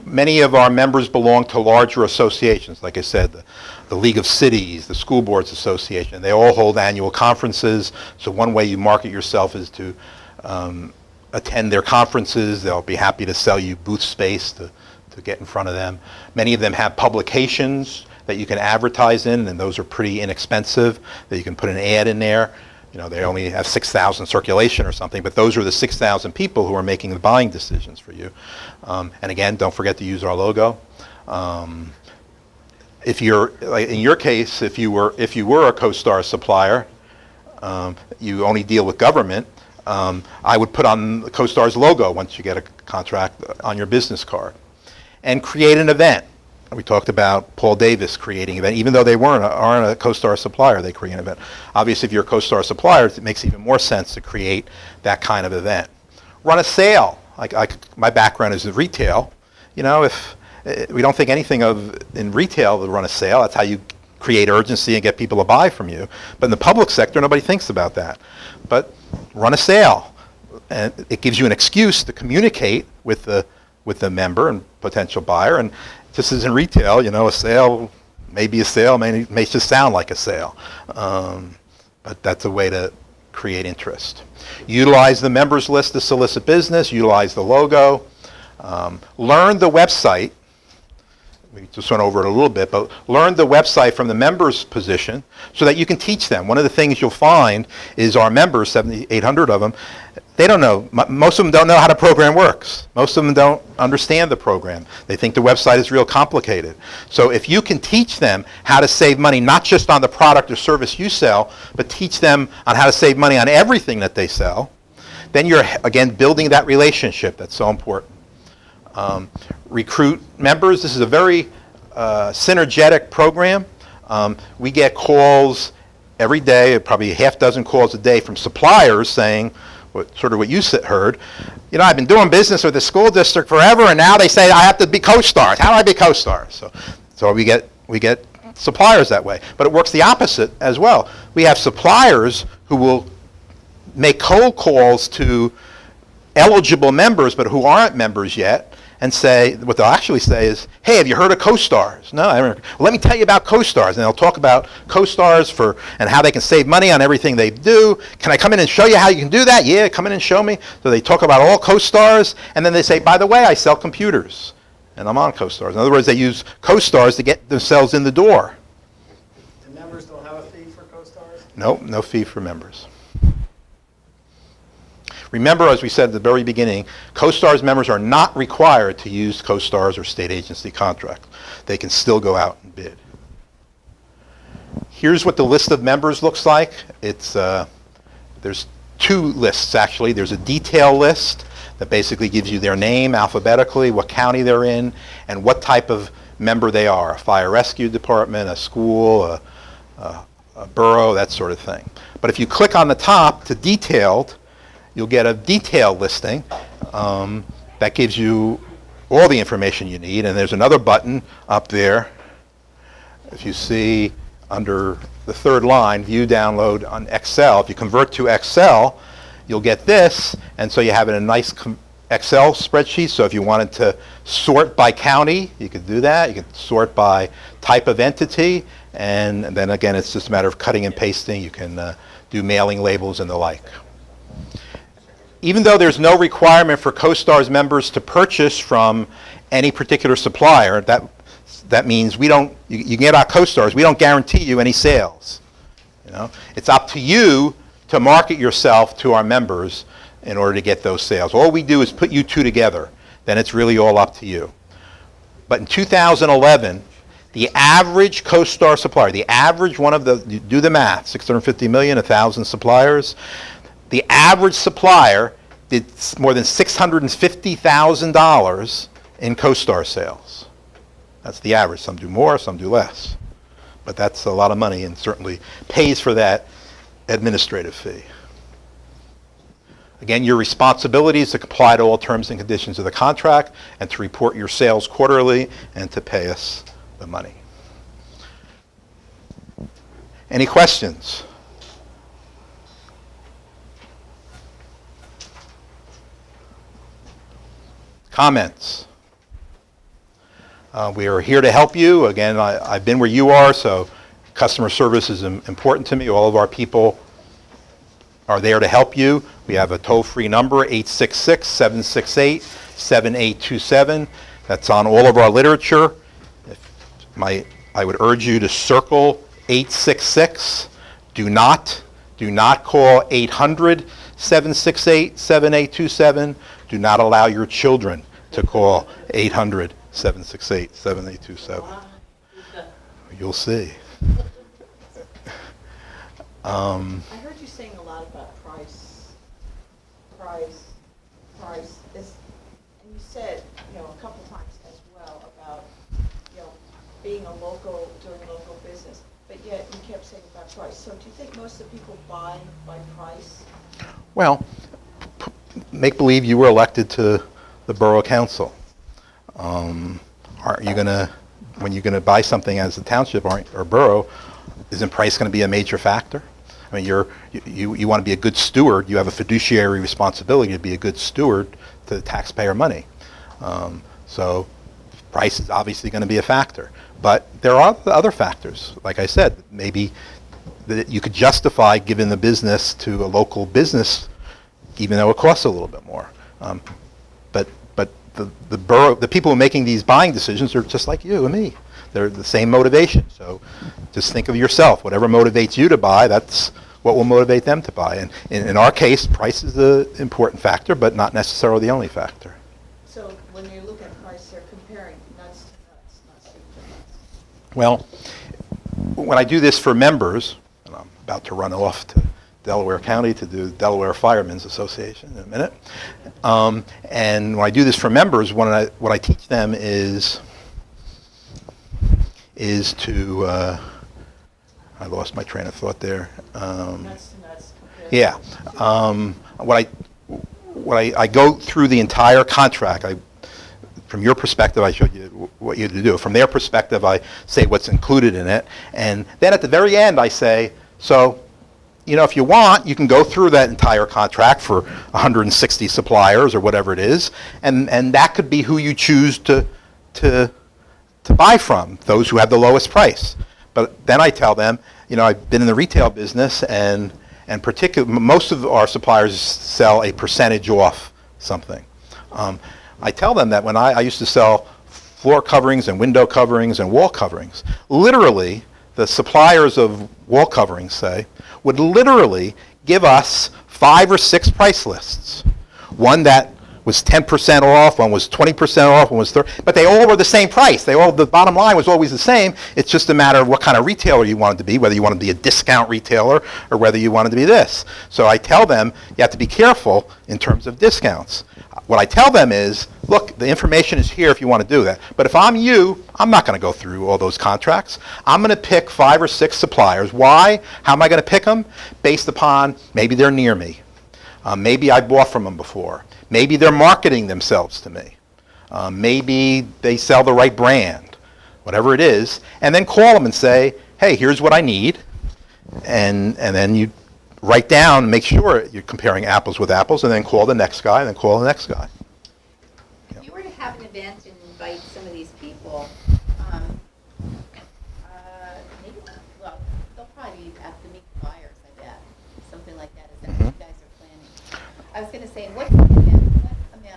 Speaker 1: Many of our members belong to larger associations, like I said, the League of Cities, the School Boards Association. They all hold annual conferences, so one way you market yourself is to attend their conferences. They'll be happy to sell you booth space to get in front of them. Many of them have publications that you can advertise in, and those are pretty inexpensive, that you can put an ad in there. You know, they only have 6,000 circulation or something, but those are the 6,000 people who are making the buying decisions for you. And again, don't forget to use our logo. If you're, like in your case, if you were a CoStar supplier, you only deal with government, I would put on the CoStar's logo once you get a contract on your business card. And create an event. We talked about Paul Davis creating an event. Even though they aren't a CoStar supplier, they create an event. Obviously, if you're a CoStar supplier, it makes even more sense to create that kind of event. Run a sale. My background is in retail. You know, if we don't think anything of in retail to run a sale, that's how you create urgency and get people to buy from you. But in the public sector, nobody thinks about that. But run a sale, and it gives you an excuse to communicate with the member and potential buyer. And just as in retail, you know, a sale may be a sale, may just sound like a sale. But that's a way to create interest. Utilize the members list to solicit business, utilize the logo. Learn the website. We just went over it a little bit, but learn the website from the members' position so that you can teach them. One of the things you'll find is our members, 7,800 of them, they don't know. Most of them don't know how the program works. Most of them don't understand the program. They think the website is real complicated. So if you can teach them how to save money, not just on the product or service you sell, but teach them on how to save money on everything that they sell, then you're, again, building that relationship that's so important. Recruit members. This is a very synergetic program. We get calls every day, probably a half dozen calls a day from suppliers saying, sort of what you heard, you know, I've been doing business with the school district forever, and now they say I have to be CoStars. How do I be CoStars? So we get suppliers that way. But it works the opposite as well. We have suppliers who will make cold calls to eligible members, but who aren't members yet, and say, what they'll actually say is, hey, have you heard of CoStars? No, I haven't. Well, let me tell you about CoStars. And they'll talk about CoStars and how they can save money on everything they do. Can I come in and show you how you can do that? Yeah, come in and show me. So they talk about all CoStars, and then they say, by the way, I sell computers, and I'm on CoStars. In other words, they use CoStars to get themselves in the door.
Speaker 9: The members don't have a fee for CoStars?
Speaker 1: Nope, no fee for members. Remember, as we said at the very beginning, CoStar's members are not required to use CoStar's or state agency contracts. They can still go out and bid. Here's what the list of members looks like. There's two lists, actually. There's a detail list that basically gives you their name alphabetically, what county they're in, and what type of member they are, a fire rescue department, a school, a borough, that sort of thing. But if you click on the top to detailed, you'll get a detailed listing that gives you all the information you need. And there's another button up there. If you see under the third line, View Download on Excel. If you convert to Excel, you'll get this. And so you have it in a nice Excel spreadsheet. So if you wanted to sort by county, you could do that. You could sort by type of entity. And then again, it's just a matter of cutting and pasting. You can do mailing labels and the like. even though there's no requirement for CoStar's members to purchase from any particular supplier, that means we don't, you can get our CoStars, we don't guarantee you any sales. You know, it's up to you to market yourself to our members in order to get those sales. All we do is put you two together. Then it's really all up to you. But in 2011, the average CoStar supplier, the average one of the, you do the math, 650 million, 1,000 suppliers, the average supplier did more than $650,000 in CoStar sales. That's the average. Some do more, some do less. But that's a lot of money and certainly pays for that administrative fee. Again, your responsibility is to comply to all terms and conditions of the contract and to report your sales quarterly and to pay us the money. Any questions? Comments? We are here to help you. Again, I've been where you are, so customer service is important to me. All of our people are there to help you. We have a toll-free number, 866-768-7827. That's on all of our literature. I would urge you to circle 866. Do not call 800-768-7827. Do not allow your children to call 800-768-7827. You'll see.
Speaker 5: I heard you saying a lot about price. And you said, a couple times as well about, being a local, doing local business, but yet you kept saying about price. So do you think most of the people buy by price?
Speaker 1: Well, make believe you were elected to the borough council. Aren't you gonna, when you're gonna buy something as a township or borough, isn't price gonna be a major factor? I mean, you want to be a good steward. You have a fiduciary responsibility to be a good steward to the taxpayer money. So price is obviously going to be a factor. But there are other factors. Like I said, maybe that you could justify giving the business to a local business, even though it costs a little bit more. But the borough, the people who are making these buying decisions are just like you and me. They're the same motivation. So just think of yourself. Whatever motivates you to buy, that's what will motivate them to buy. And in our case, price is the important factor, but not necessarily the only factor.
Speaker 5: So when you look at price, they're comparing nuts to nuts, not soup to nuts.
Speaker 1: Well, when I do this for members, and I'm about to run off to Delaware County to do Delaware Firemen's Association in a minute, and when I do this for members, what I teach them is to, I lost my train of thought there.
Speaker 5: Nuts to nuts.
Speaker 1: Yeah. I go through the entire contract. From your perspective, I showed you what you had to do. From their perspective, I say what's included in it. And then at the very end, I say, so, if you want, you can go through that entire contract for 160 suppliers or whatever it is, and that could be who you choose to buy from, those who have the lowest price. But then I tell them, I've been in the retail business, and most of our suppliers sell a percentage off something. I tell them that when I used to sell floor coverings and window coverings and wall coverings, literally, the suppliers of wall coverings, say, would literally give us 5 or 6 price lists. One that was 10% off, one was 20% off, one was 30%, but they all were the same price. The bottom line was always the same. It's just a matter of what kind of retailer you wanted to be, whether you wanted to be a discount retailer or whether you wanted to be this. So I tell them, you have to be careful in terms of discounts. What I tell them is, look, the information is here if you want to do that. But if I'm you, I'm not going to go through all those contracts. I'm going to pick 5 or 6 suppliers. Why? How am I going to pick them? Based upon maybe they're near me. Maybe I bought from them before. Maybe they're marketing themselves to me. Maybe they sell the right brand, whatever it is. And then call them and say, hey, here's what I need. And then you write down, make sure you're comparing apples with apples, and then call the next guy, and then call the next guy.
Speaker 7: If you were to have an event and invite some of these people, maybe, well, they'll probably have to meet buyers, I bet, something like that. Is that what you guys are planning? I was going to saying, what amount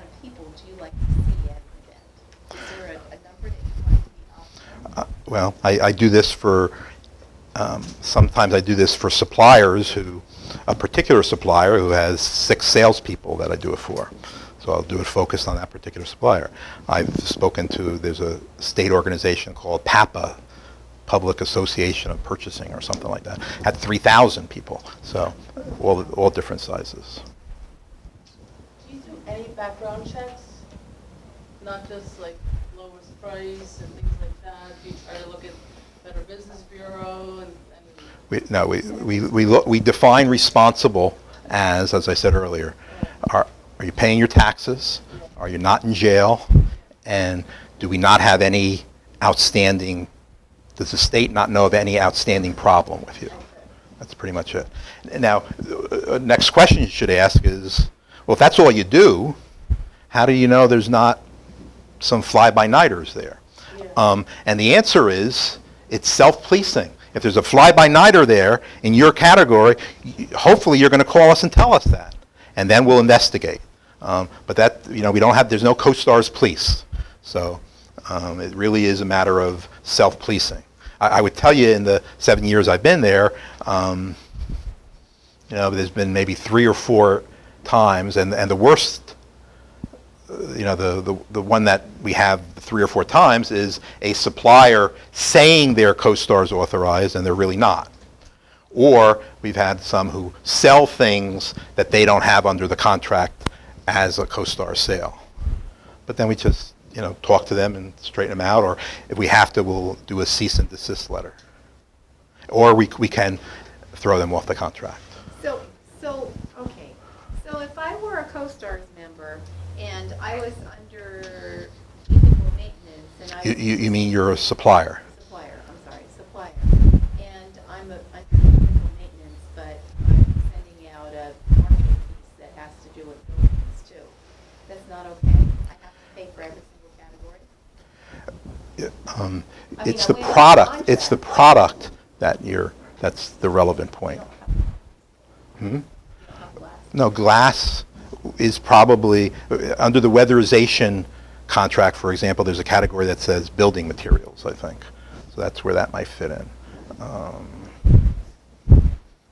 Speaker 7: of people do you like to see at an event? Is there a number that you want to be optimal?
Speaker 1: Well, I do this for, sometimes I do this for suppliers who, a particular supplier who has 6 salespeople that I do it for. So I'll do it focused on that particular supplier. I've spoken to, there's a state organization called PAPA, Public Association of Purchasing or something like that, had 3,000 people, so all different sizes.
Speaker 2: Do you do any background checks? Not just like lowest price and things like that? Do you try to look at Better Business Bureau and
Speaker 1: We define responsible as I said earlier, are you paying your taxes? Are you not in jail? And do we not have any outstanding, does the state not know of any outstanding problem with you? That's pretty much it. Now, next question you should ask is, well, if that's all you do, how do you know there's not some fly-by-nighters there? And the answer is, it's self-policing. If there's a fly-by-nighter there in your category, hopefully you're going to call us and tell us that, and then we'll investigate. But that, we don't have, there's no CoStar's police. So it really is a matter of self-policing. I would tell you in the 7 years I've been there, there's been maybe 3 or 4 times, and the worst, the one that we have 3 or 4 times is a supplier saying their CoStar's authorized and they're really not. Or we've had some who sell things that they don't have under the contract as a CoStar sale. But then we just, talk to them and straighten them out, or if we have to, we'll do a cease and desist letter. Or we can throw them off the contract.
Speaker 7: Okay. So if I were a CoStar's member and I was under vehicle maintenance and I was
Speaker 1: You mean you're a supplier?
Speaker 7: supplier, and I'm under vehicle maintenance, but I'm sending out a marketing piece that has to do with buildings too. That's not okay? I have to pay for every single category?
Speaker 1: It's the product. It's the product that's the relevant point. No, glass is probably, under the weatherization contract, for example, there's a category that says building materials, I think. So that's where that might fit in.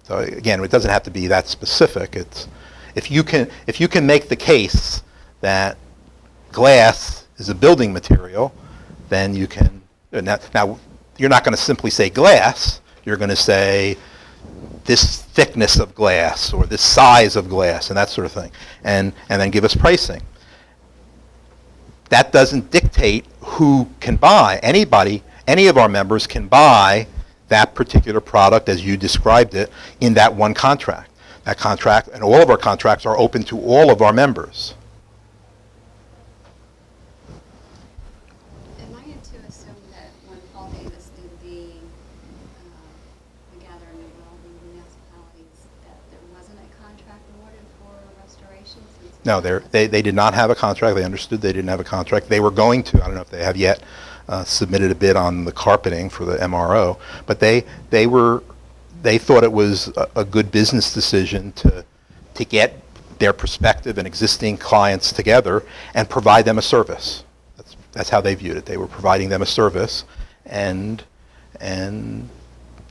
Speaker 1: So again, it doesn't have to be that specific. It's, if you can make the case that glass is a building material, then you can, now you're not going to simply say glass, you're going to say this thickness of glass or this size of glass and that sort of thing, and then give us pricing. That doesn't dictate who can buy. Anybody, any of our members can buy that particular product as you described it in that one contract. That contract, and all of our contracts are open to all of our members.
Speaker 10: Am I to assume that when Paul Davis did the gathering of all the municipalities, that there wasn't a contract awarded for restoration?
Speaker 1: No, they did not have a contract. They understood they didn't have a contract. They were going to, I don't know if they have yet, submitted a bid on the carpeting for the MRO, but they thought it was a good business decision to get their prospective and existing clients together and provide them a service. That's how they viewed it. They were providing them a service, and when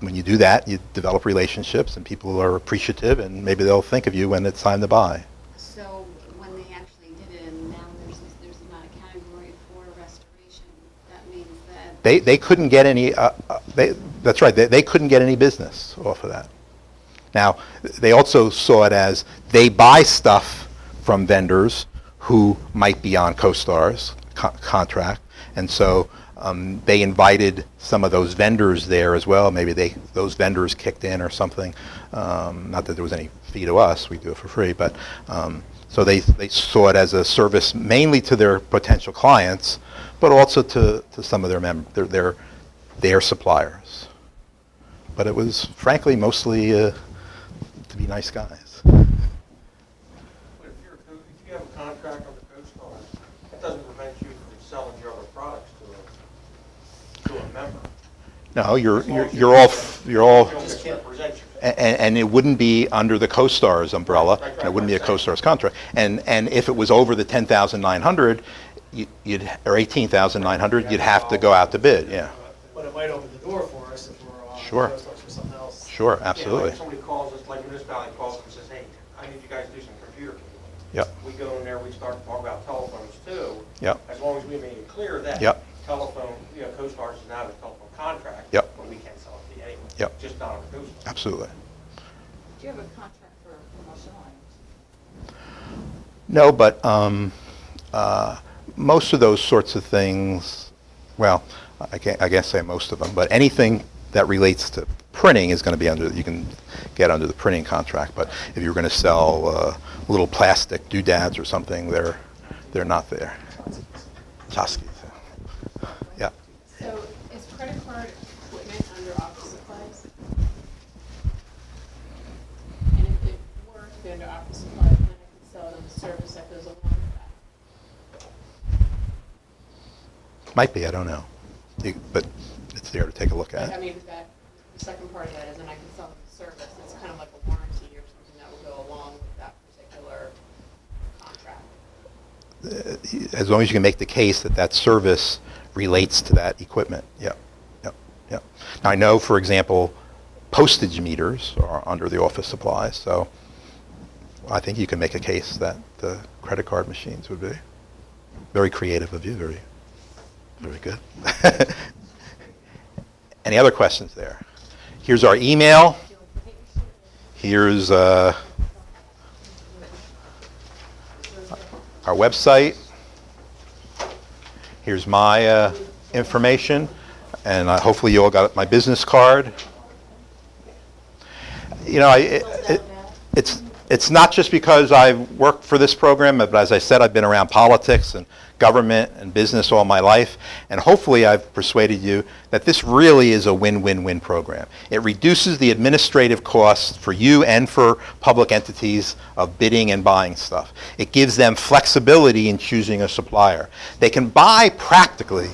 Speaker 1: you do that, you develop relationships, and people are appreciative, and maybe they'll think of you when it's time to buy.
Speaker 10: So when they actually did it, and now there's not a category for restoration, that means that
Speaker 1: They couldn't get any. That's right. They couldn't get any business off of that. Now, they also saw it as they buy stuff from vendors who might be on CoStar's contract, and so they invited some of those vendors there as well. Maybe those vendors kicked in or something. Not that there was any fee to us; we do it for free. But so they saw it as a service mainly to their potential clients, but also to some of their suppliers. But it was frankly mostly to be nice guys.
Speaker 3: But if you have a contract on the CoStar, that doesn't prevent you from selling your other products to a member.
Speaker 1: No, you're all
Speaker 3: You just can't present your
Speaker 1: And it wouldn't be under the CoStar's umbrella,
Speaker 3: Right,
Speaker 1: and it wouldn't be a
Speaker 3: right.
Speaker 1: CoStar's contract. And if it was over the 10,900, or 18,900, you'd have to go out to bid, yeah.
Speaker 9: But it might open the door for us if we're on
Speaker 1: Sure.
Speaker 9: CoStarz for something else.
Speaker 1: Sure,
Speaker 3: Yeah,
Speaker 1: absolutely.
Speaker 3: like somebody calls us, like a municipality calls and says, hey, I need you guys to do some computer cabling.
Speaker 1: Yep,
Speaker 3: We go in there, we start to talk about telephones too.
Speaker 1: yep,
Speaker 3: As long as we make it clear that
Speaker 1: Yep.
Speaker 3: telephone, CoStarz is not a telephone contract.
Speaker 1: Yep.
Speaker 3: But we can sell it to you anyway.
Speaker 1: Yep.
Speaker 3: Just not on CoStarz.
Speaker 1: absolutely.
Speaker 5: Do you have a contract for promotional items?
Speaker 1: No, but most of those sorts of things, well, I can't say most of them, but anything that relates to printing is going to be under, you can get under the printing contract. But if you're going to sell little plastic doodads or something, they're not there. Chassis. Yeah.
Speaker 6: So is credit card equipment under office supplies? And if it were to be under office supplies, then I could sell them the service that goes along with that.
Speaker 1: Might be, I don't know. But it's there to take a look
Speaker 6: Like, I
Speaker 1: at.
Speaker 6: mean, that, the second part of that is, then I can sell them the service. It's kind of like a warranty or something that will go along with that particular contract.
Speaker 1: As long as you can make the case that that service relates to that equipment. Yep, yep, yep. Now, I know, for example, postage meters are under the office supplies, so I think you can make a case that the credit card machines would be. Very creative of you, very, very good. Any other questions there? Here's our email. Here's our website. Here's my information, and hopefully you all got my business card. You know, it's not just because I've worked for this program, but as I said, I've been around politics and government and business all my life, and hopefully I've persuaded you that this really is a win-win-win program. It reduces the administrative costs for you and for public entities of bidding and buying stuff. It gives them flexibility in choosing a supplier. They can buy practically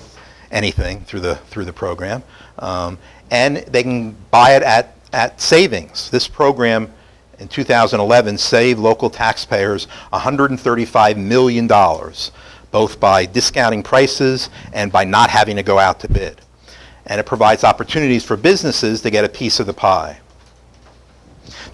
Speaker 1: anything through the program, and they can buy it at savings. This program in 2011 saved local taxpayers $135 million, both by discounting prices and by not having to go out to bid. And it provides opportunities for businesses to get a piece of the pie.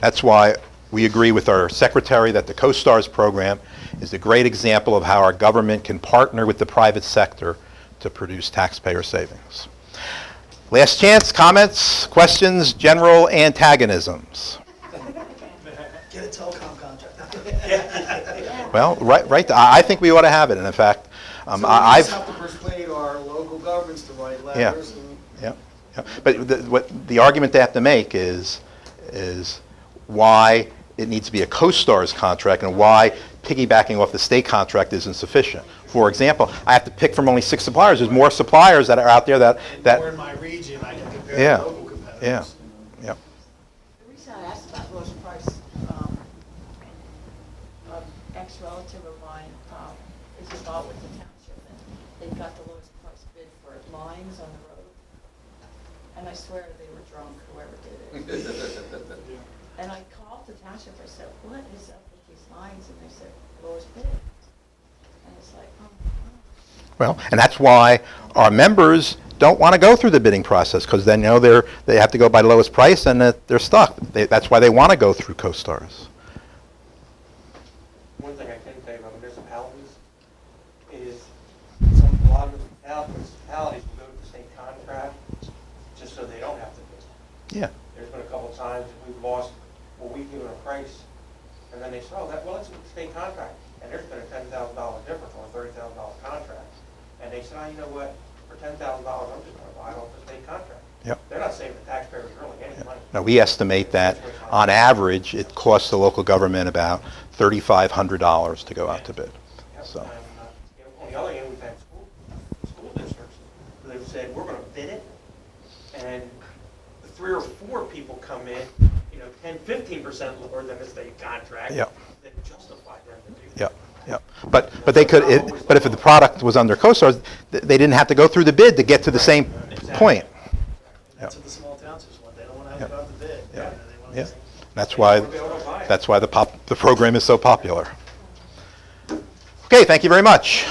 Speaker 1: That's why we agree with our secretary that the CoStarz program is a great example of how our government can partner with the private sector to produce taxpayer savings. Last chance, comments, questions, general antagonisms.
Speaker 9: Get a telecom contract.
Speaker 1: Well, right. I think we ought to have it. And in fact,
Speaker 9: So we
Speaker 1: I've
Speaker 9: just have to persuade our local governments to write letters and.
Speaker 1: yeah. But the argument they have to make is why it needs to be a CoStarz contract and why piggybacking off the state contract isn't sufficient. For example, I have to pick from only 6 suppliers. There's more suppliers that are out there that
Speaker 9: Or in my region, I can compare
Speaker 1: Yeah.
Speaker 9: to local competitors.
Speaker 1: yeah.
Speaker 5: The reason I asked about lowest price, ex-relative of mine is involved with the township, and they've got the lowest price bid for lines on the road. And I swear they were drunk, whoever did it. And I called the township, I said, what is up with these lines? And they said, lowest bid. And it's like, oh,
Speaker 1: Well, and that's why our members don't want to go through the bidding process, because then they have to go by the lowest price and they're stuck. That's why they want to go through CoStarz.
Speaker 3: One thing I can tell you about municipalities is a lot of municipalities will go to the state contract just so they don't have to bid.
Speaker 1: Yeah.
Speaker 3: There's been a couple of times that we've lost, well, we've given a price, and then they say, oh, it's a state contract, and there's been a $10,000 difference on a $30,000 contract. And they say, oh, you know what, for $10,000, I'm just going to buy it off the state contract.
Speaker 1: Yep.
Speaker 3: They're not saving the taxpayers really any money.
Speaker 1: Now, we estimate that on average, it costs the local government about $3,500 to go out to bid.
Speaker 3: Yep.
Speaker 1: So,
Speaker 3: And, on the other hand, we've had school districts who have said, we're going to bid it, and 3 or 4 people come in, 10, 15% lower than the state contract.
Speaker 1: Yep.
Speaker 3: That justify them to do that.
Speaker 1: yeah. Yeah, but they could. But if the product was under CoStarz, they didn't have to go through the bid to get to the same point.
Speaker 9: That's what the small townships want. They don't want to have to go out to bid.
Speaker 1: Yeah.
Speaker 9: They want
Speaker 1: Yeah. That's why, the program is so popular. Okay, thank you very much.